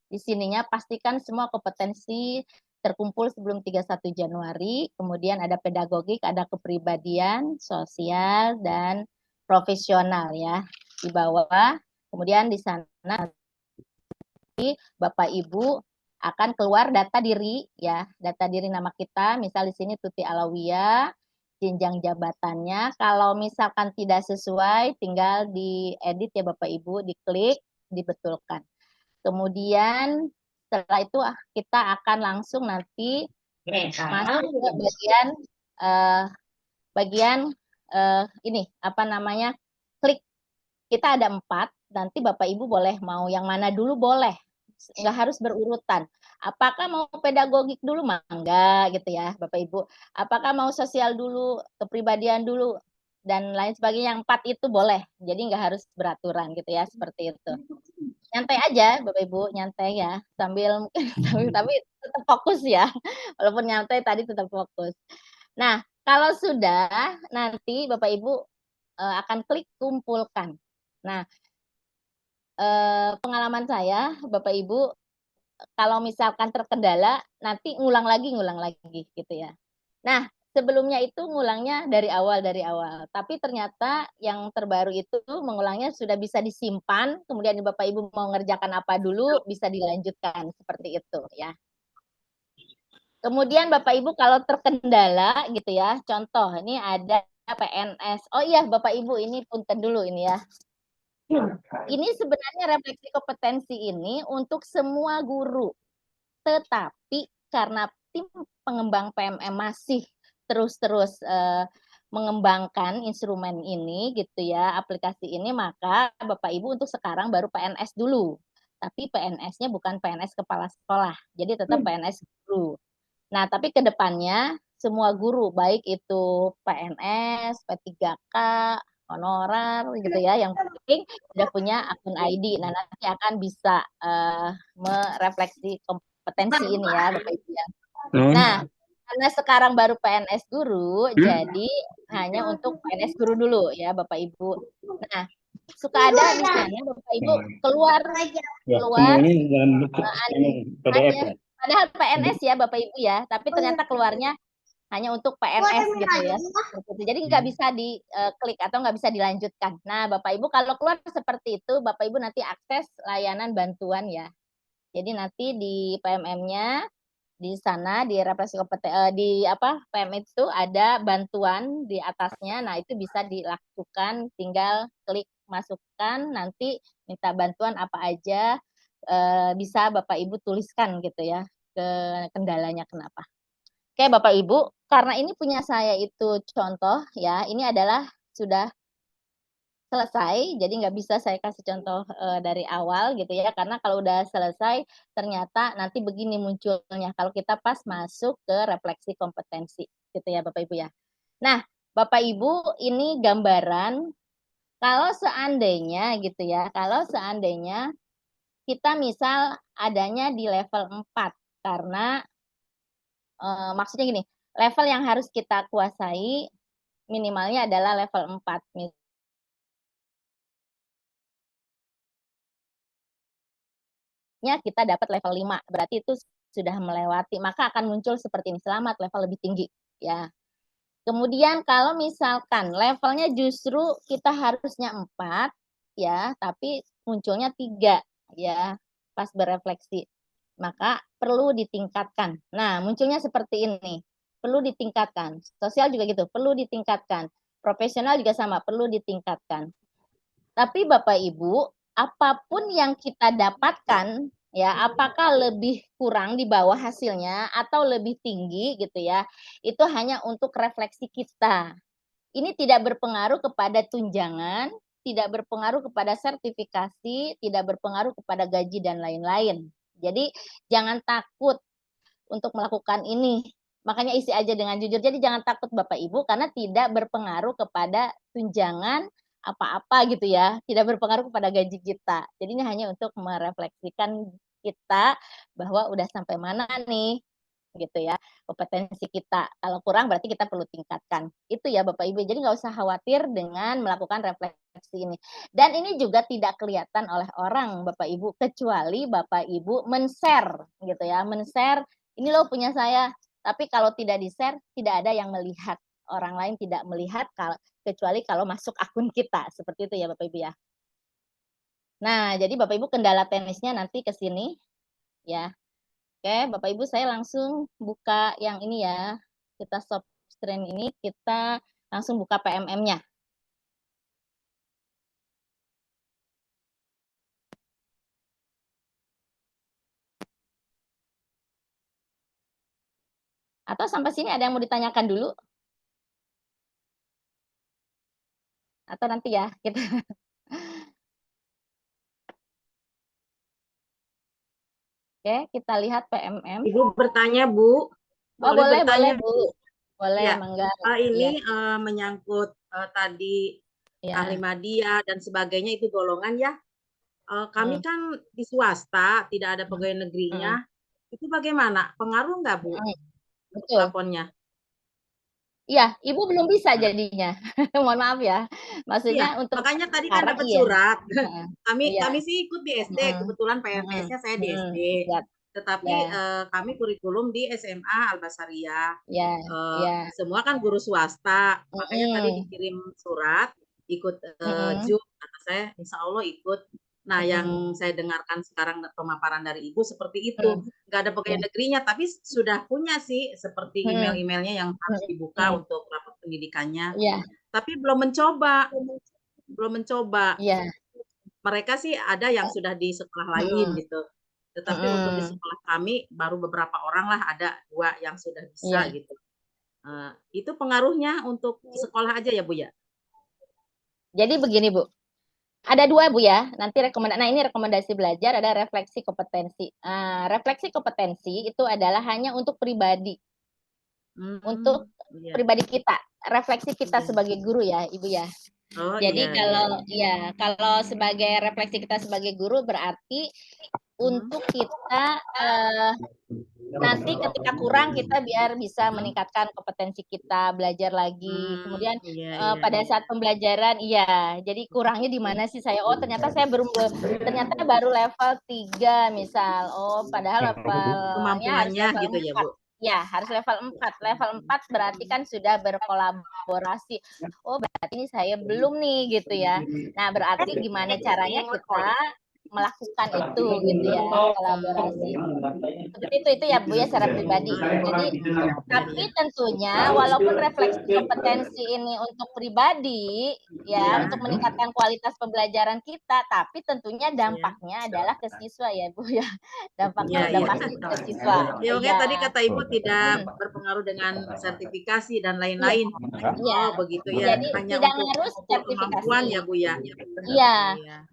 di sininya pastikan semua kompetensi terkumpul sebelum 31 Januari. Kemudian ada pedagogik, ada kepribadian, sosial, dan profesional ya di bawah. Kemudian di sana Bapak Ibu akan keluar data diri ya, data diri nama kita. Misal di sini Tuti Alawiyah, jenjang jabatannya. Kalau misalkan tidak sesuai, tinggal diedit ya Bapak Ibu, diklik, dibetulkan. Kemudian setelah itu kita akan langsung nanti masuk ke bagian ini apa namanya, klik. Kita ada 4, nanti Bapak Ibu boleh mau yang mana dulu boleh, nggak harus berurutan. Apakah mau pedagogik dulu, mangga gitu ya Bapak Ibu. Apakah mau sosial dulu, kepribadian dulu, dan lain sebagainya. Yang 4 itu boleh, jadi nggak harus beraturan gitu ya, seperti itu. Nyantai aja Bapak Ibu, nyantai ya, sambil tapi tetap fokus ya, walaupun nyantai tadi tetap fokus. Nah, kalau sudah, nanti Bapak Ibu akan klik kumpulkan. Nah, pengalaman saya, Bapak Ibu, kalau misalkan terkendala, nanti ngulang lagi gitu ya. Nah, sebelumnya itu ngulangnya dari awal. Tapi ternyata yang terbaru itu mengulangnya sudah bisa disimpan, kemudian Bapak Ibu mau ngerjakan apa dulu, bisa dilanjutkan, seperti itu ya. Kemudian Bapak Ibu kalau terkendala gitu ya, contoh ini ada PNS. Oh iya Bapak Ibu, ini punten dulu ini ya. Ini sebenarnya refleksi kompetensi ini untuk semua guru. Tetapi karena tim pengembang PMM masih terus mengembangkan instrumen ini gitu ya, aplikasi ini, maka Bapak Ibu untuk sekarang baru PNS dulu. Tapi PNS-nya bukan PNS kepala sekolah. Jadi tetap PNS guru. Nah, tapi ke depannya semua guru, baik itu PNS, P3K, honorer gitu ya, yang penting udah punya akun ID. Nah, nanti akan bisa merefleksi kompetensi ini ya, Bapak Ibu ya. Nah, karena sekarang baru PNS guru, jadi hanya untuk PNS guru dulu ya, Bapak Ibu. Nah, suka ada di sana Bapak Ibu keluar padahal PNS ya Bapak Ibu ya, tapi ternyata keluarnya hanya untuk PNS gitu ya. Jadi nggak bisa diklik atau nggak bisa dilanjutkan. Nah, Bapak Ibu kalau keluar seperti itu, Bapak Ibu nanti akses layanan bantuan ya. Jadi nanti di PMM-nya di sana di refleksi di PM itu ada bantuan di atasnya. Nah, itu bisa dilakukan, tinggal klik masukkan, nanti minta bantuan apa aja, bisa Bapak Ibu tuliskan gitu ya, ke kendalanya kenapa. Oke Bapak Ibu, karena ini punya saya itu contoh ya, ini adalah sudah selesai, jadi nggak bisa saya kasih contoh dari awal gitu ya, karena kalau udah selesai ternyata nanti begini munculnya kalau kita pas masuk ke refleksi kompetensi gitu ya Bapak Ibu ya. Nah Bapak Ibu, ini gambaran kalau seandainya gitu ya, kalau seandainya kita misal adanya di level 4, karena maksudnya gini, level yang harus kita kuasai minimalnya adalah level 4. Kita dapat level 5, berarti itu sudah melewati, maka akan muncul seperti ini, selamat level lebih tinggi ya. Kemudian kalau misalkan levelnya justru kita harusnya 4 ya, tapi munculnya 3 ya pas berefleksi, maka perlu ditingkatkan. Nah, munculnya seperti ini, perlu ditingkatkan. Sosial juga gitu, perlu ditingkatkan. Profesional juga sama, perlu ditingkatkan. Tapi Bapak Ibu, apapun yang kita dapatkan ya, apakah lebih kurang di bawah hasilnya atau lebih tinggi gitu ya, itu hanya untuk refleksi kita. Ini tidak berpengaruh kepada tunjangan, tidak berpengaruh kepada sertifikasi, tidak berpengaruh kepada gaji dan lain-lain. Jadi jangan takut untuk melakukan ini. Makanya isi aja dengan jujur. Jadi jangan takut Bapak Ibu karena tidak berpengaruh kepada tunjangan apa-apa gitu ya, tidak berpengaruh kepada gaji kita. Jadi ini hanya untuk merefleksikan kita bahwa udah sampai mana nih gitu ya kompetensi kita. Kalau kurang berarti kita perlu tingkatkan. Itu ya Bapak Ibu. Jadi nggak usah khawatir dengan melakukan refleksi ini. Dan ini juga tidak kelihatan oleh orang Bapak Ibu kecuali Bapak Ibu men-share gitu ya, men-share ini loh punya saya. Tapi kalau tidak di-share tidak ada yang melihat. Orang lain tidak melihat kecuali kalau masuk akun kita. Seperti itu ya Bapak Ibu ya. Nah, jadi Bapak Ibu kendala teknisnya nanti ke sini ya. Oke, Bapak Ibu saya langsung buka yang ini ya. Kita stop screen ini, kita langsung buka PMM-nya. Atau sampai sini ada yang mau ditanyakan dulu? Atau nanti ya kita Oke, kita lihat PMM. Ibu bertanya, Bu. Oh, boleh, Bu. Boleh, ya. Mangga. Ini ya. Menyangkut tadi ya. ahli media dan sebagainya itu golongan ya. Kami kan di swasta, tidak ada pegawai negerinya. Itu bagaimana? Pengaruh nggak, Bu? Betul. Plafonnya. Iya, Ibu belum bisa jadinya. Mohon maaf ya. Maksudnya iya, untuk makanya tadi kan dapat surat. Iya. Kami sih ikut di SD, kebetulan PNS-nya saya di SD. Tetapi kami kurikulum di SMA Al-Basariyah. Semua kan guru swasta. Makanya tadi dikirim surat, ikut Zoom. Kata saya, insya Allah ikut. Nah, yang saya dengarkan sekarang pemaparan dari Ibu seperti itu. Nggak ada pegawai negerinya, tapi sudah punya sih seperti email-emailnya yang harus dibuka untuk rapat pendidikannya. Tapi belum mencoba. Mereka sih ada yang sudah di sekolah lain gitu. Tetapi untuk di sekolah kami baru beberapa orang lah, ada 2 yang sudah bisa gitu. Itu pengaruhnya untuk sekolah aja ya Bu ya? Jadi begini Bu. Ada 2 Bu ya, nanti ini rekomendasi belajar, ada refleksi kompetensi. Refleksi kompetensi itu adalah hanya untuk pribadi. Untuk pribadi kita, refleksi kita sebagai guru ya, Ibu ya. Jadi kalau sebagai refleksi kita sebagai guru berarti untuk kita nanti ketika kurang kita biar bisa meningkatkan kompetensi kita, belajar lagi. Kemudian pada saat pembelajaran jadi kurangnya di mana sih saya? Oh, ternyata saya baru level 3 misal. Oh, padahal levelnya harus level gitu 4. Ya, Bu. Ya, harus level 4. Level 4 berarti kan sudah berkolaborasi. Oh, berarti ini saya belum nih gitu ya. Nah, berarti gimana caranya kita melakukan itu gitu ya, kolaborasi. Seperti itu ya Bu ya secara pribadi. Jadi tapi tentunya walaupun refleksi kompetensi ini untuk pribadi ya, untuk meningkatkan kualitas pembelajaran kita, tapi tentunya dampaknya adalah ke siswa ya Bu ya. Dampaknya udah pasti ke siswa. Ya, makanya tadi kata Ibu tidak berpengaruh dengan sertifikasi dan lain-lain. Oh, begitu ya. Jadi hanya tidak untuk harus sertifikasi. kemampuan ya Bu ya. Iya.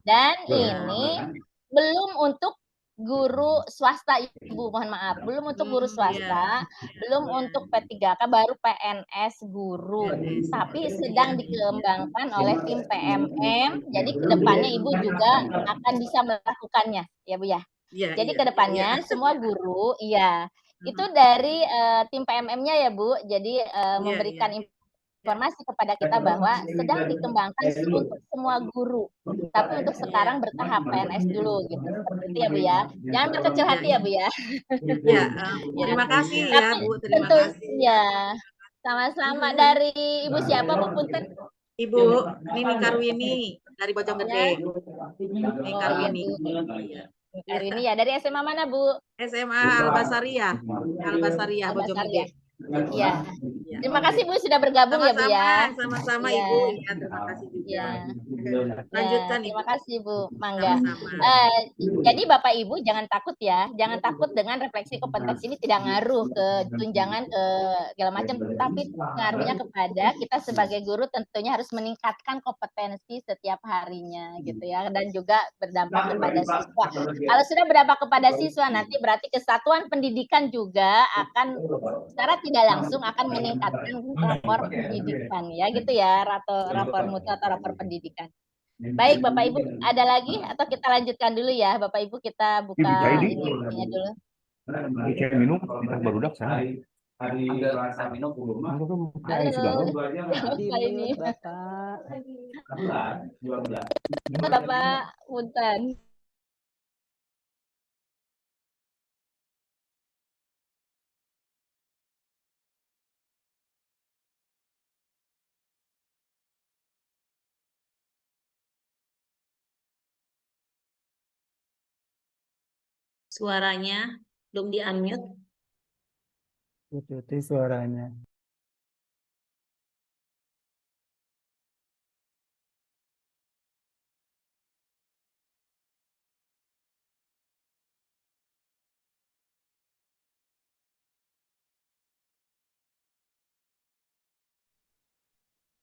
Dan ini belum untuk guru swasta Ibu, mohon maaf. Belum untuk guru swasta, belum untuk P3K, baru PNS guru. Tapi sedang dikembangkan oleh tim PMM. Jadi kedepannya Ibu juga akan bisa melakukannya, ya Bu ya. Jadi kedepannya semua guru, itu dari tim PMM-nya ya Bu. Jadi memberikan informasi kepada kita bahwa sedang dikembangkan untuk semua guru, tapi untuk sekarang bertahap PNS dulu gitu. Seperti itu ya Bu ya. Jangan berkecil hati ya Bu ya. Terima kasih ya Bu. Terima kasih. Sama-sama. Dari Ibu siapa Bu Punten? Ibu Nini Karwini dari Bojonggede. Nini Karwini. Karwini ya, dari SMA mana Bu? SMA Al-Basariyah. Al-Basariyah Bojonggede. Iya. Terima kasih Bu sudah bergabung ya Bu ya. Sama-sama Ibu. Ya, terima kasih juga. Lanjutkan Ibu. Terima kasih Bu Mangga. Jadi Bapak Ibu jangan takut ya. Jangan takut dengan refleksi kompetensi ini tidak ngaruh ke tunjangan ke segala macam, tapi ngaruhnya kepada kita sebagai guru tentunya harus meningkatkan kompetensi setiap harinya gitu ya, dan juga berdampak kepada siswa. Kalau sudah berdampak kepada siswa nanti berarti kesatuan pendidikan juga akan secara tidak langsung akan meningkatkan rapor pendidikan ya gitu ya, rapor mutu atau rapor pendidikan. Baik Bapak Ibu, ada lagi atau kita lanjutkan dulu ya Bapak Ibu, kita buka ini dulu. minum baru dak sana. Halo, siapa ini? Bapak Punten. Suaranya belum di-unmute. Pututi suaranya.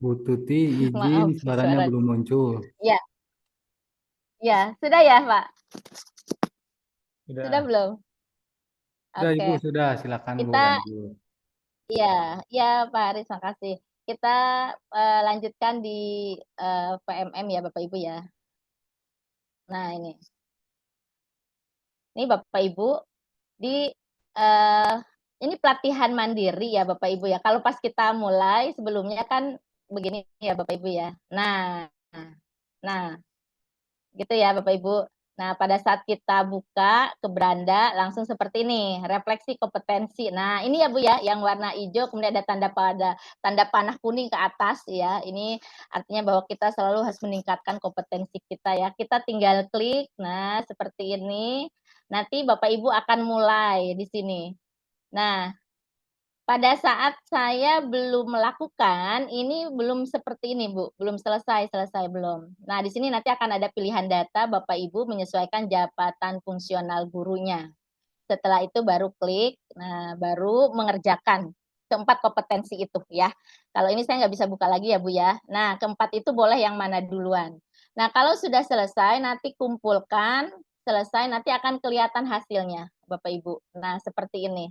Bu Tuti izin Maaf, suaranya suara. belum muncul. Ya. Ya, sudah ya, Pak? Sudah. Sudah belum? Sudah Oke. Ibu, sudah. Silakan Bu Kita lanjut. ya, ya Pak Aris, makasih. Kita lanjutkan di PMM ya Bapak Ibu ya. Nah, ini Bapak Ibu di ini pelatihan mandiri ya Bapak Ibu ya. Kalau pas kita mulai sebelumnya kan begini ya Bapak Ibu ya. Nah, gitu ya Bapak Ibu. Nah, pada saat kita buka ke beranda langsung seperti ini, refleksi kompetensi. Nah, ini ya Bu ya, yang warna hijau kemudian ada tanda panah kuning ke atas ya. Ini artinya bahwa kita selalu harus meningkatkan kompetensi kita ya. Kita tinggal klik. Nah, seperti ini. Nanti Bapak Ibu akan mulai di sini. Nah, pada saat saya belum melakukan, ini belum seperti ini, Bu. Belum selesai belum. Nah, di sini nanti akan ada pilihan data, Bapak Ibu menyesuaikan jabatan fungsional gurunya. Setelah itu baru klik, nah baru mengerjakan keempat kompetensi itu ya. Kalau ini saya nggak bisa buka lagi ya, Bu ya. Nah, keempat itu boleh yang mana duluan. Nah, kalau sudah selesai, nanti kumpulkan, selesai, nanti akan kelihatan hasilnya, Bapak Ibu. Nah, seperti ini.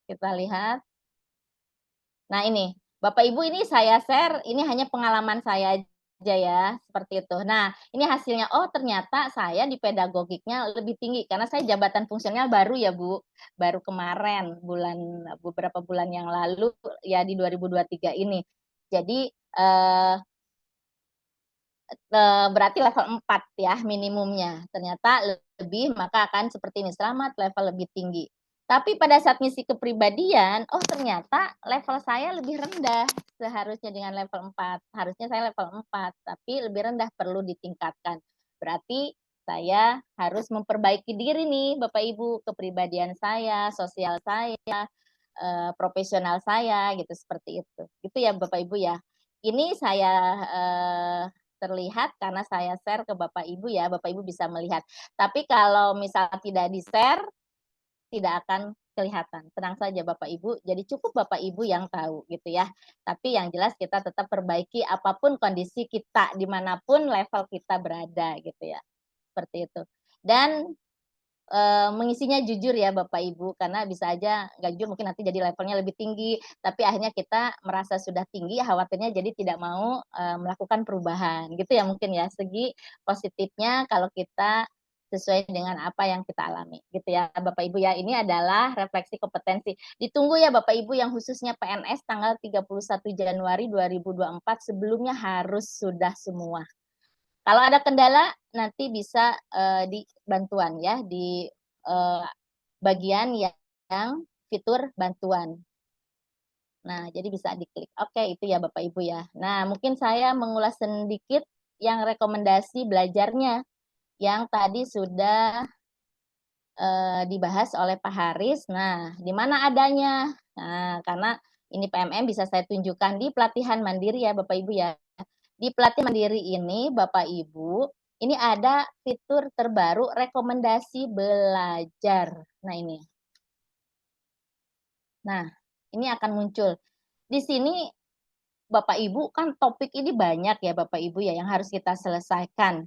Kita lihat. Nah ini, Bapak Ibu ini saya share, ini hanya pengalaman saya aja ya, seperti itu. Nah ini hasilnya, oh ternyata saya di pedagogiknya lebih tinggi, karena saya jabatan fungsional baru ya Bu, baru kemarin, beberapa bulan yang lalu ya di 2023 ini. Jadi berarti level 4 ya minimumnya, ternyata lebih maka akan seperti ini, selamat level lebih tinggi. Tapi pada saat ngisi kepribadian, oh ternyata level saya lebih rendah seharusnya dengan level 4. Harusnya saya level 4, tapi lebih rendah, perlu ditingkatkan. Berarti saya harus memperbaiki diri nih Bapak Ibu, kepribadian saya, sosial saya, profesional saya gitu, seperti itu. Gitu ya Bapak Ibu ya. Ini saya terlihat karena saya share ke Bapak Ibu ya, Bapak Ibu bisa melihat. Tapi kalau misalnya tidak di-share, tidak akan kelihatan. Tenang saja Bapak Ibu, jadi cukup Bapak Ibu yang tahu gitu ya. Tapi yang jelas kita tetap perbaiki apapun kondisi kita, dimanapun level kita berada gitu ya. Seperti itu. Dan mengisinya jujur ya Bapak Ibu, karena bisa aja nggak jujur mungkin nanti jadi levelnya lebih tinggi, tapi akhirnya kita merasa sudah tinggi, khawatirnya jadi tidak mau melakukan perubahan gitu ya mungkin ya. Segi positifnya kalau kita sesuai dengan apa yang kita alami gitu ya Bapak Ibu ya. Ini adalah refleksi kompetensi. Ditunggu ya Bapak Ibu yang khususnya PNS tanggal 31 Januari 2024, sebelumnya harus sudah semua. Kalau ada kendala nanti bisa di bantuan ya, di bagian yang fitur bantuan. Nah, jadi bisa diklik. Oke, itu ya Bapak Ibu ya. Nah, mungkin saya mengulas sedikit yang rekomendasi belajarnya yang tadi sudah dibahas oleh Pak Haris. Nah, di mana adanya? Nah, karena ini PMM bisa saya tunjukkan di pelatihan mandiri ya Bapak Ibu ya. Di pelatihan mandiri ini Bapak Ibu, ini ada fitur terbaru rekomendasi belajar. Nah ini. Nah, ini akan muncul. Di sini Bapak Ibu kan topik ini banyak ya Bapak Ibu ya yang harus kita selesaikan.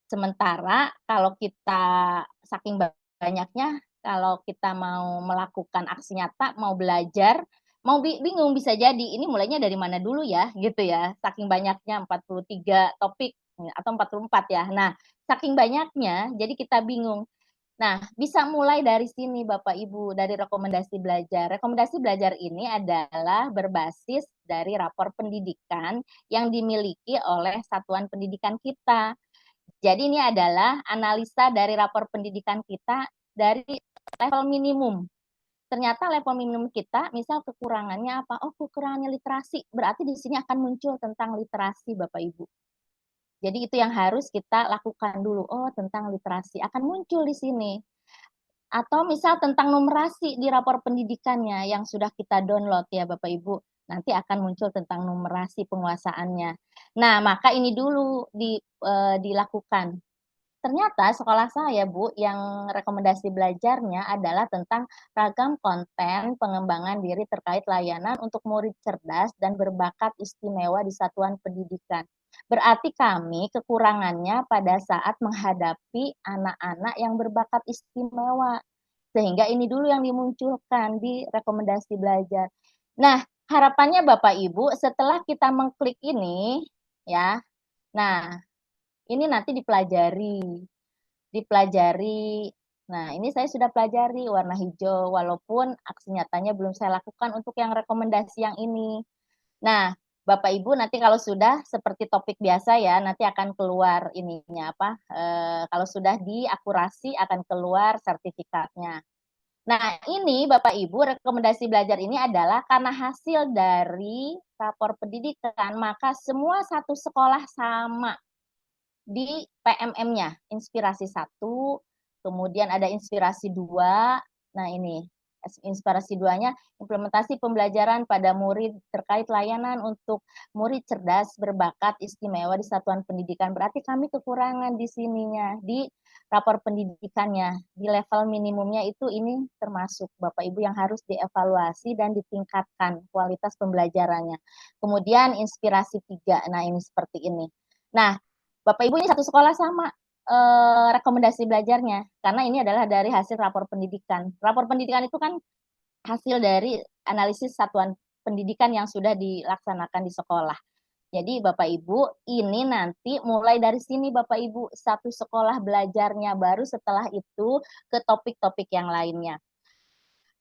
Sementara kalau kita saking banyaknya kalau kita mau melakukan aksi nyata, mau belajar, mau bingung bisa jadi ini mulainya dari mana dulu ya, gitu ya. Saking banyaknya 43 topik atau 44 ya. Nah, saking banyaknya jadi kita bingung. Nah, bisa mulai dari sini Bapak Ibu, dari rekomendasi belajar. Rekomendasi belajar ini adalah berbasis dari rapor pendidikan yang dimiliki oleh satuan pendidikan kita. Jadi ini adalah analisa dari rapor pendidikan kita dari level minimum. Ternyata level minimum kita, misal kekurangannya apa? Oh, kekurangannya literasi. Berarti di sini akan muncul tentang literasi Bapak Ibu. Jadi itu yang harus kita lakukan dulu. Oh, tentang literasi akan muncul di sini. Atau misal tentang numerasi di rapor pendidikannya yang sudah kita download ya Bapak Ibu. Nanti akan muncul tentang numerasi penguasaannya. Nah, maka ini dulu dilakukan. Ternyata sekolah saya, Bu, yang rekomendasi belajarnya adalah tentang ragam konten pengembangan diri terkait layanan untuk murid cerdas dan berbakat istimewa di satuan pendidikan. Berarti kami kekurangannya pada saat menghadapi anak-anak yang berbakat istimewa. Sehingga ini dulu yang dimunculkan di rekomendasi belajar. Nah, harapannya Bapak Ibu setelah kita mengklik ini, ya, nah ini nanti dipelajari. Nah, ini saya sudah pelajari warna hijau, walaupun aksi nyatanya belum saya lakukan untuk yang rekomendasi yang ini. Nah, Bapak Ibu nanti kalau sudah seperti topik biasa ya, nanti akan keluar ininya apa? Kalau sudah diakurasi akan keluar sertifikatnya. Nah, ini Bapak Ibu rekomendasi belajar ini adalah karena hasil dari rapor pendidikan, maka semua satu sekolah sama di PMM-nya, inspirasi 1, kemudian ada inspirasi 2. Nah, ini inspirasi 2-nya implementasi pembelajaran pada murid terkait layanan untuk murid cerdas berbakat istimewa di satuan pendidikan. Berarti kami kekurangan di sininya, di rapor pendidikannya, di level minimumnya itu ini termasuk Bapak Ibu yang harus dievaluasi dan ditingkatkan kualitas pembelajarannya. Kemudian inspirasi 3, nah ini seperti ini. Nah, Bapak Ibu ini satu sekolah sama rekomendasi belajarnya, karena ini adalah dari hasil rapor pendidikan. Rapor pendidikan itu kan hasil dari analisis satuan pendidikan yang sudah dilaksanakan di sekolah. Jadi Bapak Ibu, ini nanti mulai dari sini Bapak Ibu, satu sekolah belajarnya, baru setelah itu ke topik-topik yang lainnya.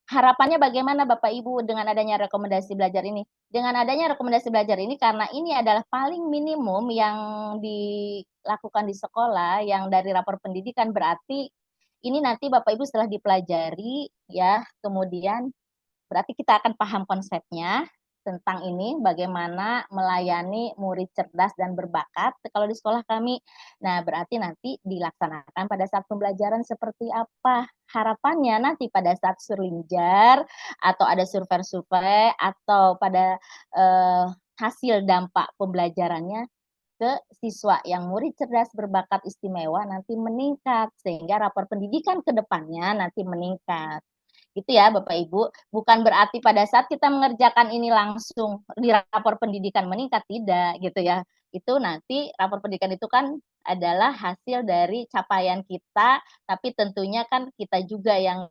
Harapannya bagaimana Bapak Ibu dengan adanya rekomendasi belajar ini? Dengan adanya rekomendasi belajar ini, karena ini adalah paling minimum yang dilakukan di sekolah, yang dari rapor pendidikan, berarti ini nanti Bapak Ibu setelah dipelajari, ya, kemudian berarti kita akan paham konsepnya tentang ini, bagaimana melayani murid cerdas dan berbakat kalau di sekolah kami. Nah, berarti nanti dilaksanakan pada saat pembelajaran seperti apa. Harapannya nanti pada saat surlinjar, atau ada survei-survei, atau pada hasil dampak pembelajarannya ke siswa yang murid cerdas berbakat istimewa nanti meningkat, sehingga rapor pendidikan ke depannya nanti meningkat. Gitu ya Bapak Ibu, bukan berarti pada saat kita mengerjakan ini langsung di rapor pendidikan meningkat, tidak gitu ya. Itu nanti rapor pendidikan itu kan adalah hasil dari capaian kita, tapi tentunya kan kita juga yang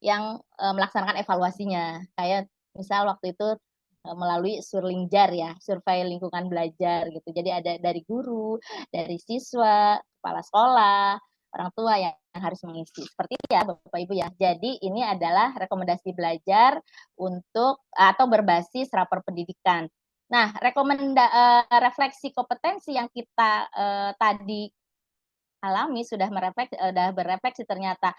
yang melaksanakan evaluasinya. Kayak misal waktu itu melalui surlinjar ya, survei lingkungan belajar gitu. Jadi ada dari guru, dari siswa, kepala sekolah, orang tua yang harus mengisi. Seperti itu ya Bapak Ibu ya. Jadi ini adalah rekomendasi belajar untuk atau berbasis rapor pendidikan. Nah, refleksi kompetensi yang kita tadi alami sudah berefleksi ternyata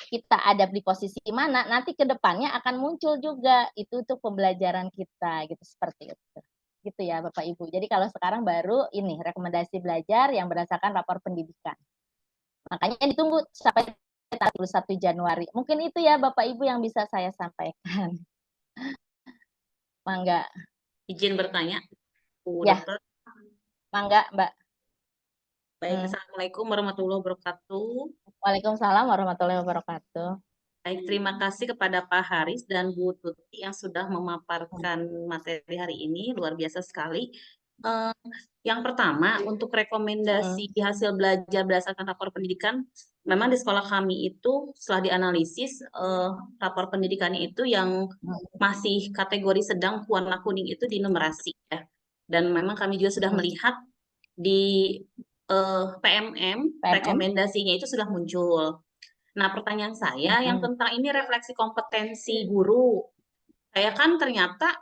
kita ada di posisi mana, nanti ke depannya akan muncul juga itu untuk pembelajaran kita gitu, seperti itu. Gitu ya Bapak Ibu. Jadi kalau sekarang baru ini rekomendasi belajar yang berdasarkan rapor pendidikan. Makanya ditunggu sampai 31 Januari. Mungkin itu ya Bapak Ibu yang bisa saya sampaikan. Mangga. Izin bertanya, Bu Ya. Dokter. Mangga, Mbak. Baik, Assalamualaikum warahmatullahi wabarakatuh. Waalaikumsalam warahmatullahi wabarakatuh. Baik, terima kasih kepada Pak Haris dan Bu Tuti yang sudah memaparkan materi hari ini, luar biasa sekali. Yang pertama, untuk rekomendasi hasil belajar berdasarkan rapor pendidikan, memang di sekolah kami itu setelah dianalisis rapor pendidikannya itu yang masih kategori sedang warna kuning itu di numerasi ya. Dan memang kami juga sudah melihat di PMM rekomendasinya itu sudah muncul. Nah, pertanyaan saya yang tentang ini refleksi kompetensi guru. Saya kan ternyata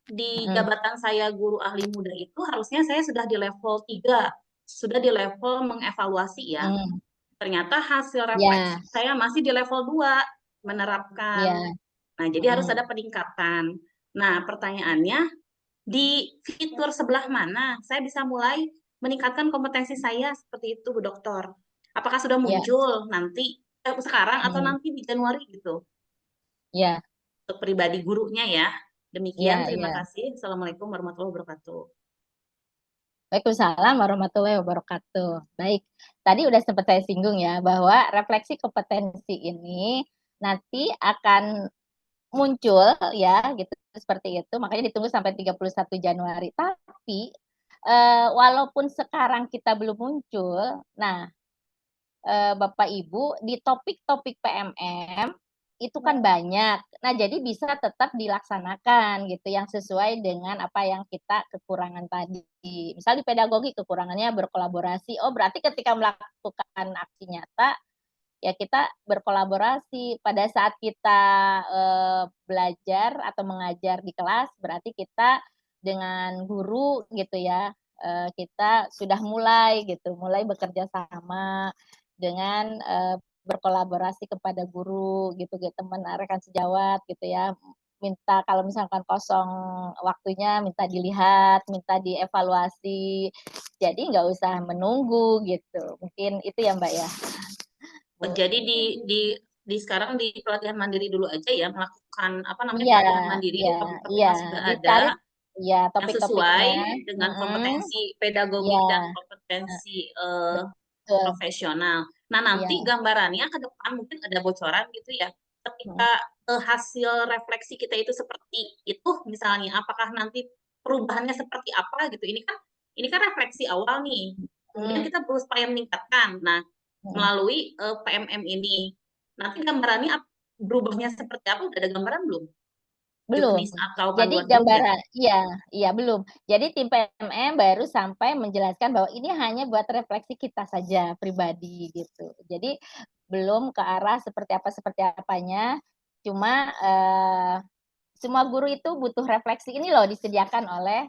di jabatan saya guru ahli muda itu harusnya saya sudah di level 3, sudah di level mengevaluasi ya. Ternyata hasil refleksi saya masih di level 2 menerapkan. Nah, jadi harus ada peningkatan. Nah, pertanyaannya di fitur sebelah mana saya bisa mulai meningkatkan kompetensi saya seperti itu, Bu Dokter? Apakah sudah muncul nanti sekarang atau nanti di Januari gitu? Ya. Untuk pribadi gurunya ya. Demikian, terima kasih. Assalamualaikum warahmatullahi wabarakatuh. Waalaikumsalam warahmatullahi wabarakatuh. Baik, tadi udah sempat saya singgung ya, bahwa refleksi kompetensi ini nanti akan muncul ya, gitu seperti itu. Makanya ditunggu sampai 31 Januari. Tapi walaupun sekarang kita belum muncul, nah Bapak Ibu di topik-topik PMM itu kan banyak. Nah, jadi bisa tetap dilaksanakan gitu yang sesuai dengan apa yang kita kekurangan tadi. Misal di pedagogi kekurangannya berkolaborasi. Oh, berarti ketika melakukan aksi nyata ya kita berkolaborasi. Pada saat kita belajar atau mengajar di kelas berarti kita dengan guru gitu ya. Kita sudah mulai bekerja sama dengan berkolaborasi kepada guru gitu teman rekan sejawat gitu ya, minta kalau misalkan kosong waktunya minta dilihat, minta dievaluasi, jadi nggak usah menunggu gitu, mungkin itu ya Mbak ya. Jadi di sekarang di pelatihan mandiri dulu aja ya, melakukan apa namanya pelatihan mandiri itu topik-topik yang sudah ada yang sesuai dengan kompetensi pedagogik dan kompetensi profesional. Nah, nanti gambarannya ke depan mungkin ada bocoran gitu ya. Ketika hasil refleksi kita itu seperti itu, misalnya, apakah nanti perubahannya seperti apa gitu? Ini kan refleksi awal nih. Kemudian kita berupaya meningkatkan. Nah, melalui PMM ini, nanti gambarannya berubahnya seperti apa? Udah ada gambaran belum? Belum. Jadi gambaran, iya belum. Jadi tim PMM baru sampai menjelaskan bahwa ini hanya buat refleksi kita saja pribadi gitu. Jadi belum ke arah seperti apanya. Cuma semua guru itu butuh refleksi ini loh disediakan oleh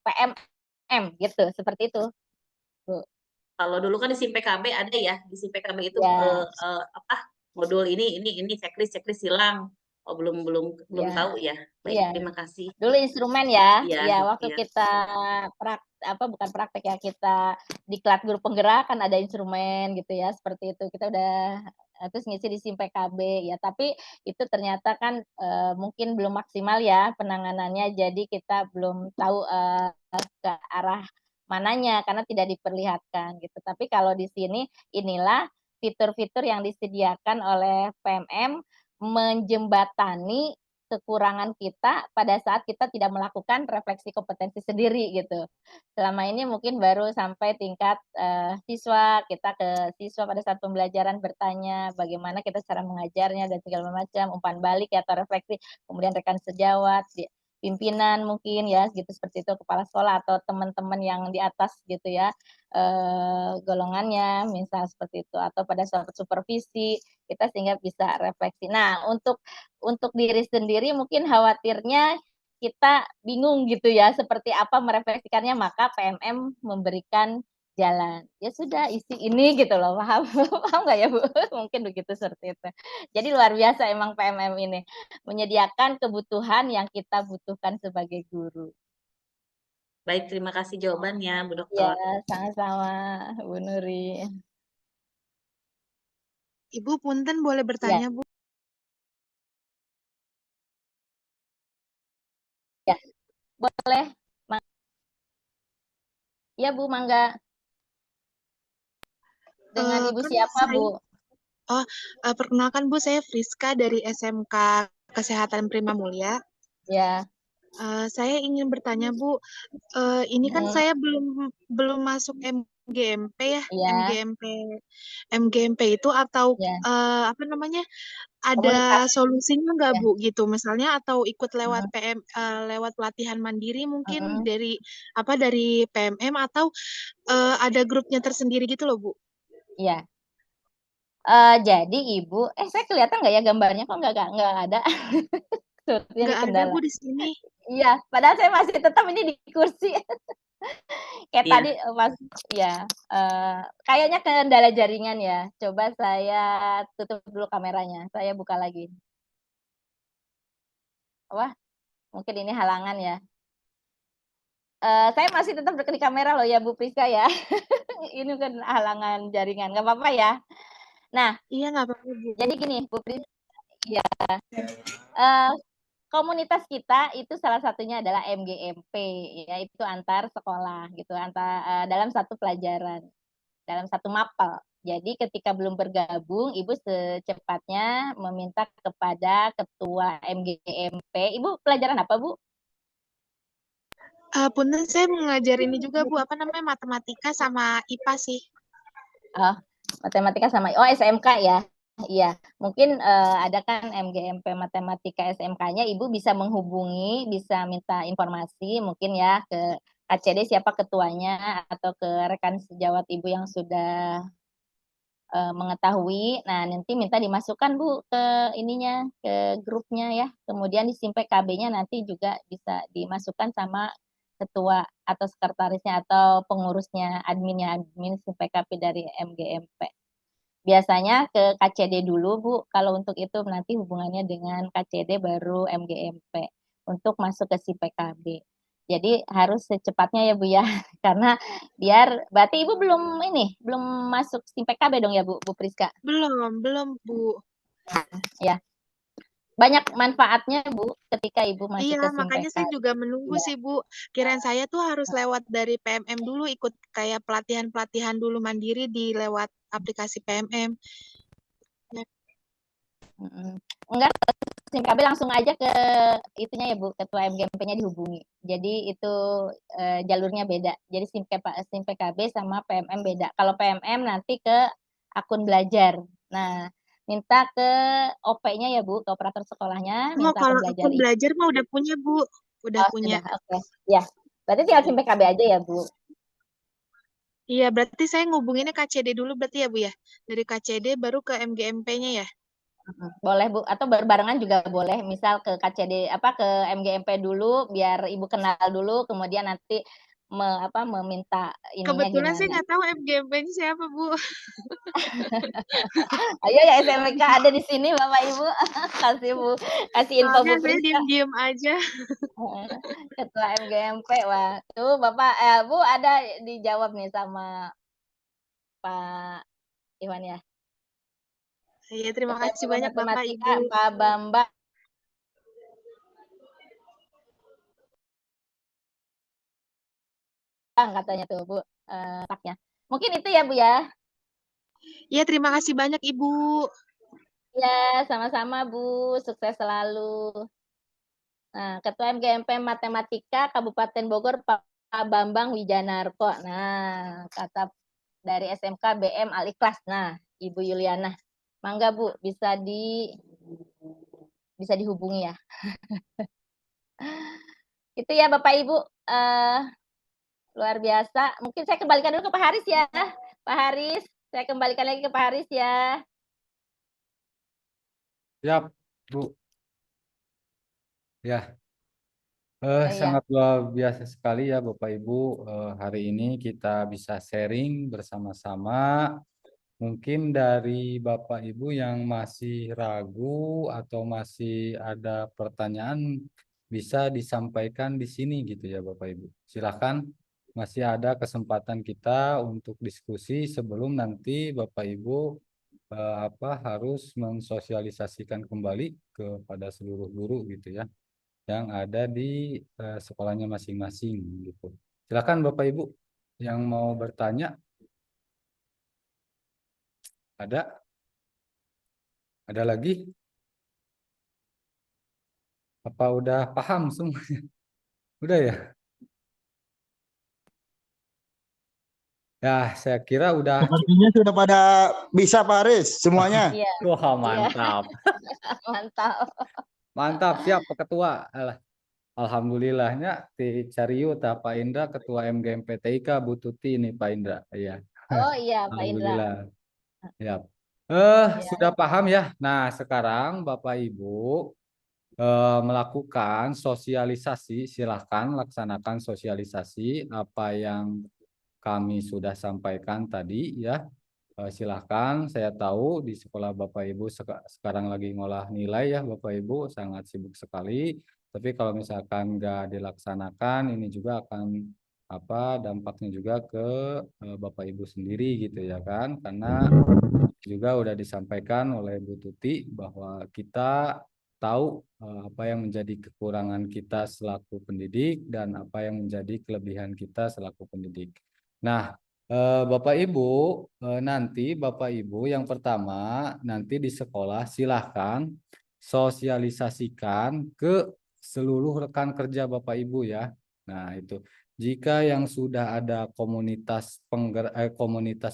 PMM gitu, seperti itu. Bu. Kalau dulu kan di SIM PKB ada ya, di SIM PKB itu modul ini checklist silang. Oh, belum tahu ya. Baik, terima kasih. Dulu instrumen ya. Iya, Waktu kita bukan praktek ya, kita diklat guru penggerak kan ada instrumen gitu ya, seperti itu. Kita udah terus ngisi di SIM PKB ya, tapi itu ternyata kan mungkin belum maksimal ya penanganannya, jadi kita belum tahu ke arah mananya karena tidak diperlihatkan gitu. Tapi kalau di sini inilah fitur-fitur yang disediakan oleh PMM menjembatani kekurangan kita pada saat kita tidak melakukan refleksi kompetensi sendiri gitu. Selama ini mungkin baru sampai tingkat siswa, kita ke siswa pada saat pembelajaran bertanya bagaimana kita cara mengajarnya dan segala macam, umpan balik ya atau refleksi, kemudian rekan sejawat, pimpinan mungkin ya gitu seperti itu, kepala sekolah atau teman-teman yang di atas gitu ya golongannya misal seperti itu, atau pada suatu supervisi kita sehingga bisa refleksi. Nah, untuk diri sendiri mungkin khawatirnya kita bingung gitu ya seperti apa merefleksikannya, maka PMM memberikan jalan. Ya sudah isi ini gitu loh, paham nggak ya Bu? Mungkin begitu seperti itu. Jadi luar biasa emang PMM ini menyediakan kebutuhan yang kita butuhkan sebagai guru. Baik, terima kasih jawabannya Bu Dokter. Ya, sama-sama Bu Nuri. Ibu punten boleh bertanya Bu? Ya, boleh. Ya Bu, mangga. Dengan Ibu siapa Bu? Perkenalkan Bu, saya Friska dari SMK Kesehatan Prima Mulia. Ya. Saya ingin bertanya Bu, ini kan saya belum masuk MGMP ya, Iya. MGMP itu atau Iya. apa namanya? Ada Komunitas. solusinya nggak Ya. Bu gitu? Misalnya atau ikut lewat lewat pelatihan mandiri mungkin dari PMM atau ada grupnya tersendiri gitu loh Bu? Iya. Jadi Ibu, saya kelihatan nggak ya gambarnya? Kok nggak ada? Sepertinya Nggak ini ada kendala. Bu di sini. Iya, padahal saya masih tetap ini di kursi. Kayak Iya. tadi pas ya, kayaknya kendala jaringan ya. Coba saya tutup dulu kameranya, saya buka lagi. Wah, mungkin ini halangan ya. Saya masih tetap di kamera loh ya Bu Priska ya. Ini kan halangan jaringan, nggak apa-apa ya. Nah, Iya nggak apa-apa Bu. jadi gini Bu Priska, ya, komunitas kita itu salah satunya adalah MGMP, yaitu antar sekolah gitu, dalam satu pelajaran, dalam satu mapel. Jadi ketika belum bergabung, Ibu secepatnya meminta kepada ketua MGMP. Ibu pelajaran apa Bu? Punten saya mengajar ini juga Bu, apa namanya, matematika sama IPA sih. Oh, matematika sama SMK ya. Iya, mungkin ada kan MGMP matematika SMK-nya, Ibu bisa menghubungi, bisa minta informasi mungkin ya ke KCD siapa ketuanya atau ke rekan sejawat Ibu yang sudah mengetahui. Nah, nanti minta dimasukkan Bu ke ininya, ke grupnya ya. Kemudian di SIM PKB-nya nanti juga bisa dimasukkan sama ketua atau sekretarisnya atau pengurusnya, admin SIM PKB dari MGMP. Biasanya ke KCD dulu Bu, kalau untuk itu nanti hubungannya dengan KCD baru MGMP untuk masuk ke SIM PKB. Jadi harus secepatnya ya Bu ya, karena berarti Ibu belum masuk SIM PKB dong ya Bu Priska? Belum Bu. Ya. Banyak manfaatnya Bu ketika Ibu masuk Iya, ke SIM makanya PKB. saya juga menunggu sih Bu. Kirain saya tuh harus lewat dari PMM dulu, ikut kayak pelatihan-pelatihan dulu mandiri lewat aplikasi PMM. Ya. Enggak, SIM PKB langsung aja ke itunya ya Bu, ketua MGMP-nya dihubungi. Jadi itu jalurnya beda. Jadi SIM PKB sama PMM beda. Kalau PMM nanti ke akun belajar. Nah, minta ke OP-nya ya Bu, ke operator sekolahnya, minta kalau akun belajar. akun belajar mah udah punya Bu, udah punya. Sudah, oke. Ya, berarti tinggal SIM PKB aja ya Bu. Iya, berarti saya ngubunginnya KCD dulu berarti ya Bu ya? Dari KCD baru ke MGMP-nya ya? Boleh Bu, atau berbarengan juga boleh. Misal ke KCD ke MGMP dulu biar Ibu kenal dulu, kemudian nanti meminta ininya Kebetulan gimana. saya nggak tahu MGMP-nya siapa Bu. Ayo ya SMK ada di sini Bapak Ibu, kasih info Bu Soalnya saya Priska. diem-diem aja. Ketua MGMP, wah tuh Bapak Bu ada dijawab nih sama Pak Iwan ya. Iya, terima kasih banyak Bapak Ibu. Pak Bambang. Katanya tuh Bu, mungkin itu ya Bu ya. Iya, terima kasih banyak Ibu. Ya, sama-sama Bu, sukses selalu. Nah, Ketua MGMP Matematika Kabupaten Bogor Pak Bambang Wijanarko. Nah, kata dari SMK BM Al Ikhlas. Nah, Ibu Yuliana. Mangga Bu, bisa dihubungi ya. Itu ya Bapak Ibu, luar biasa. Mungkin saya kembalikan dulu ke Pak Haris ya. Pak Haris, saya kembalikan lagi ke Pak Haris ya. Siap, Bu. Ya. Sangat luar biasa sekali ya Bapak Ibu. Hari ini kita bisa sharing bersama-sama. Mungkin dari Bapak Ibu yang masih ragu atau masih ada pertanyaan bisa disampaikan di sini gitu ya Bapak Ibu. Silakan, masih ada kesempatan kita untuk diskusi sebelum nanti Bapak Ibu harus mensosialisasikan kembali kepada seluruh guru gitu ya yang ada di sekolahnya masing-masing gitu. Silakan Bapak Ibu yang mau bertanya. Ada? Ada lagi? Apa udah paham semuanya? Udah ya? Ya, saya kira udah Sepertinya sudah pada bisa Pak Aris semuanya. Iya. Wah, mantap. Mantap. Mantap, siap Pak Ketua. Alhamdulillahnya ti Cariu tah Pak Indra Ketua MGMPTIK Bu Tuti ini Pak Indra. Iya. Oh iya, Pak Indra. Alhamdulillah. Ya. Sudah paham ya. Nah, sekarang Bapak Ibu melakukan sosialisasi, silahkan laksanakan sosialisasi apa yang kami sudah sampaikan tadi ya. Silahkan, saya tahu di sekolah Bapak Ibu sekarang lagi ngolah nilai ya Bapak Ibu, sangat sibuk sekali. Tapi kalau misalkan nggak dilaksanakan, ini juga akan dampaknya juga ke Bapak Ibu sendiri gitu ya kan. Karena juga udah disampaikan oleh Bu Tuti bahwa kita tahu apa yang menjadi kekurangan kita selaku pendidik dan apa yang menjadi kelebihan kita selaku pendidik. Nah, Bapak Ibu, nanti Bapak Ibu yang pertama nanti di sekolah silahkan sosialisasikan ke seluruh rekan kerja Bapak Ibu ya. Nah itu, jika yang sudah ada komunitas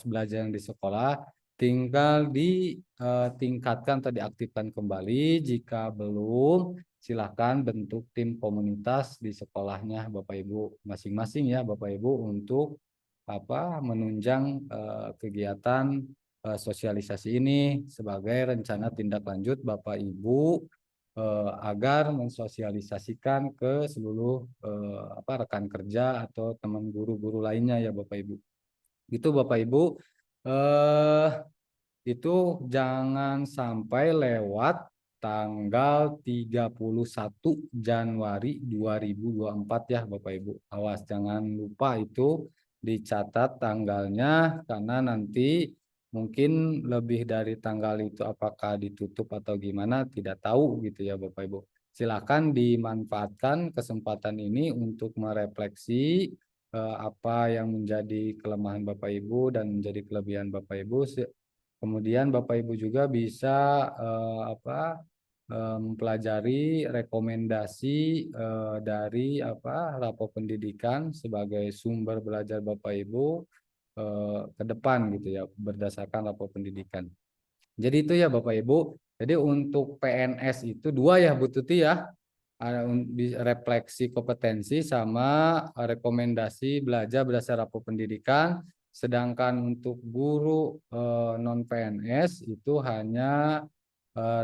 belajar yang di sekolah, tinggal ditingkatkan atau diaktifkan kembali. Jika belum, silahkan bentuk tim komunitas di sekolahnya Bapak Ibu masing-masing ya Bapak Ibu untuk menunjang kegiatan sosialisasi ini sebagai rencana tindak lanjut Bapak Ibu agar mensosialisasikan ke seluruh rekan kerja atau teman guru-guru lainnya ya Bapak Ibu. Itu Bapak Ibu itu jangan sampai lewat tanggal 31 Januari 2024 ya Bapak Ibu. Awas jangan lupa itu dicatat tanggalnya karena nanti mungkin lebih dari tanggal itu apakah ditutup atau gimana tidak tahu gitu ya Bapak Ibu. Silakan dimanfaatkan kesempatan ini untuk merefleksi apa yang menjadi kelemahan Bapak Ibu dan menjadi kelebihan Bapak Ibu. Kemudian Bapak Ibu juga bisa mempelajari rekomendasi dari rapor pendidikan sebagai sumber belajar Bapak Ibu ke depan gitu ya berdasarkan rapor pendidikan. Jadi itu ya Bapak Ibu. Jadi untuk PNS itu dua ya Bu Tuti ya. Ada refleksi kompetensi sama rekomendasi belajar berdasar rapor pendidikan. Sedangkan untuk guru non PNS itu hanya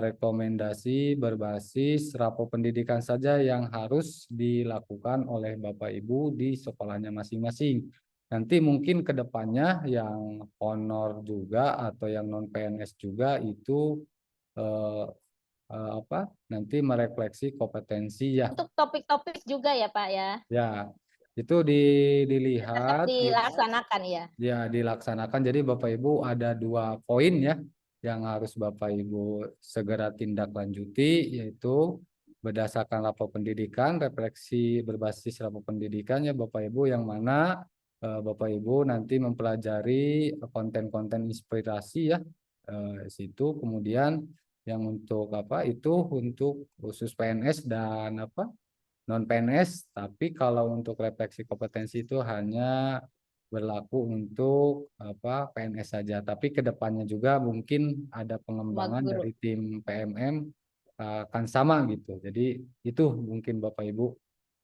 rekomendasi berbasis rapor pendidikan saja yang harus dilakukan oleh Bapak Ibu di sekolahnya masing-masing. Nanti mungkin ke depannya yang honor juga atau yang non PNS juga itu nanti merefleksi kompetensi ya. Untuk topik-topik juga ya Pak ya. Ya, itu dilihat. Tetap dilaksanakan ya. Ya, dilaksanakan. Jadi Bapak Ibu ada 2 poin ya yang harus Bapak Ibu segera tindak lanjuti, yaitu berdasarkan rapor pendidikan, refleksi berbasis rapor pendidikan ya Bapak Ibu, yang mana Bapak Ibu nanti mempelajari konten-konten inspirasi ya situ. Kemudian yang untuk itu untuk khusus PNS dan non PNS, tapi kalau untuk refleksi kompetensi itu hanya berlaku untuk PNS saja. Tapi kedepannya juga mungkin ada pengembangan dari tim PMM akan sama gitu. Jadi itu mungkin Bapak Ibu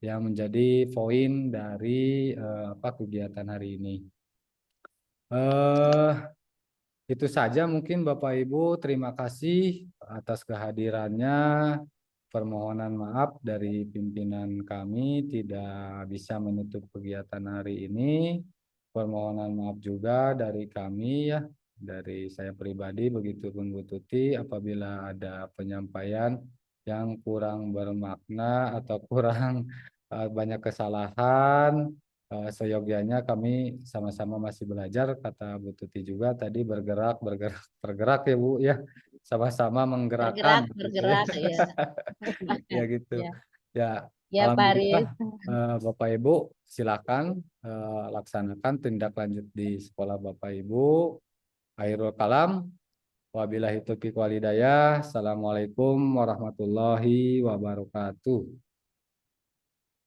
yang menjadi poin dari kegiatan hari ini. Itu saja mungkin Bapak Ibu, terima kasih atas kehadirannya. Permohonan maaf dari pimpinan kami tidak bisa menutup kegiatan hari ini. Permohonan maaf juga dari kami ya, dari saya pribadi, begitupun Bu Tuti apabila ada penyampaian yang kurang bermakna atau kurang banyak kesalahan. Seyogianya kami sama-sama masih belajar, kata Bu Tuti juga tadi, bergerak ya Bu ya, sama-sama menggerakkan bergerak ya. Ya gitu ya. Ya Pak Aris. Bapak Ibu silakan laksanakan tindak lanjut di sekolah Bapak Ibu. Akhirul kalam, wabillahi taufiq wal hidayah. Assalamualaikum warahmatullahi wabarakatuh.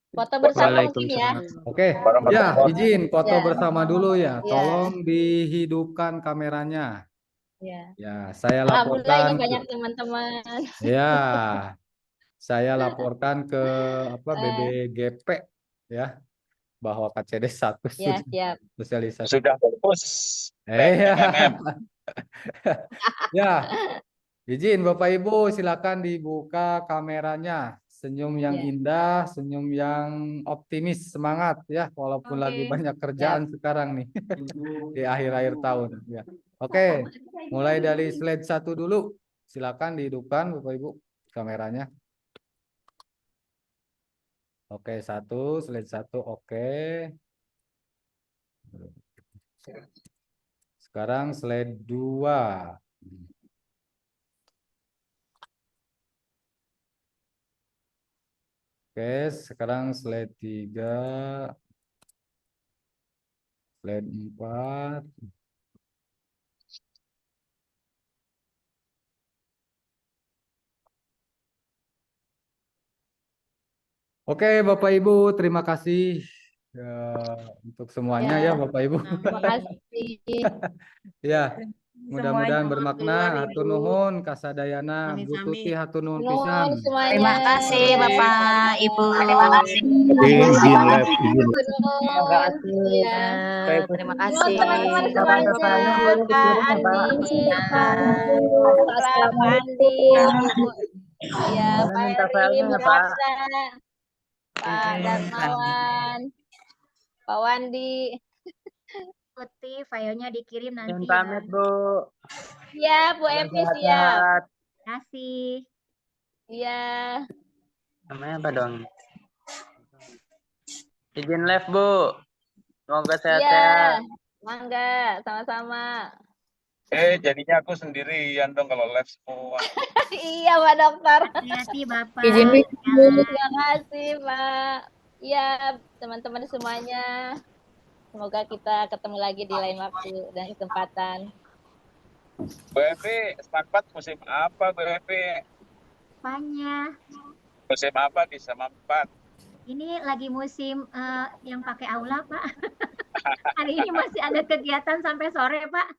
Foto bersama mungkin ya. Oke, ya izin foto Ya. bersama dulu ya. Ya. Tolong dihidupkan kameranya. Ya. Ya, saya Alhamdulillah ini laporkan. banyak teman-teman. Ya, saya laporkan ke BBGP ya bahwa KCD 1 Ya, sudah siap. sosialisasi. Sudah fokus. Ya. PMM. Ya, izin Bapak Ibu silakan dibuka kameranya. Senyum yang indah, senyum yang optimis, semangat ya, walaupun lagi banyak kerjaan sekarang nih di akhir-akhir tahun. Ya. Oke, mulai dari slide 1 dulu. Silakan dihidupkan Bapak Ibu kameranya. Oke, slide 1, oke. Sekarang slide 2. Oke, sekarang slide 3. Slide 4. Oke, Bapak Ibu, terima kasih untuk semuanya ya, Bapak Ibu. Terima kasih. Ya, mudah-mudahan bermakna. Hatur nuhun, kasadayana, Bu Tuti hatur nuhun pisan. Terima kasih Bapak, Ibu. Terima kasih. Izin live, izin. Terima kasih. Terima kasih. Teman-teman semuanya, Kak Andi, Pak Andi, ya, Pak Eri, Bu Ratna, Pak Darmawan, Pak Wandi. Putih, filenya dikirim nanti. Pamit, Bu. Iya, Bu Evi siap. Terima kasih. Iya. Namanya apa dong? Izin live, Bu. Semoga sehat-sehat. Iya. Mangga, sama-sama. Jadinya aku sendirian dong kalau live semua. Iya, Pak Dokter. Hati-hati, Bapak. Terima kasih, Pak. Iya, teman-teman semuanya. Semoga kita ketemu lagi di lain waktu dan kesempatan. Bu Evi, Smart 4 musim apa Bu Evi? Apanya? Musim apa di Smart 4? Ini lagi musim yang pakai aula, Pak. Hari ini masih ada kegiatan sampai sore, Pak.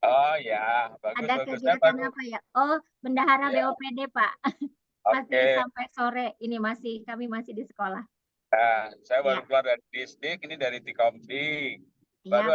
Oh ya, bagus. Ada kegiatan apa ya? Oh, bendahara BOPD, Pak. Masih sampai sore. Ini kami masih di sekolah. Nah, saya baru keluar dari Disdik, ini dari Tikomdi. Baru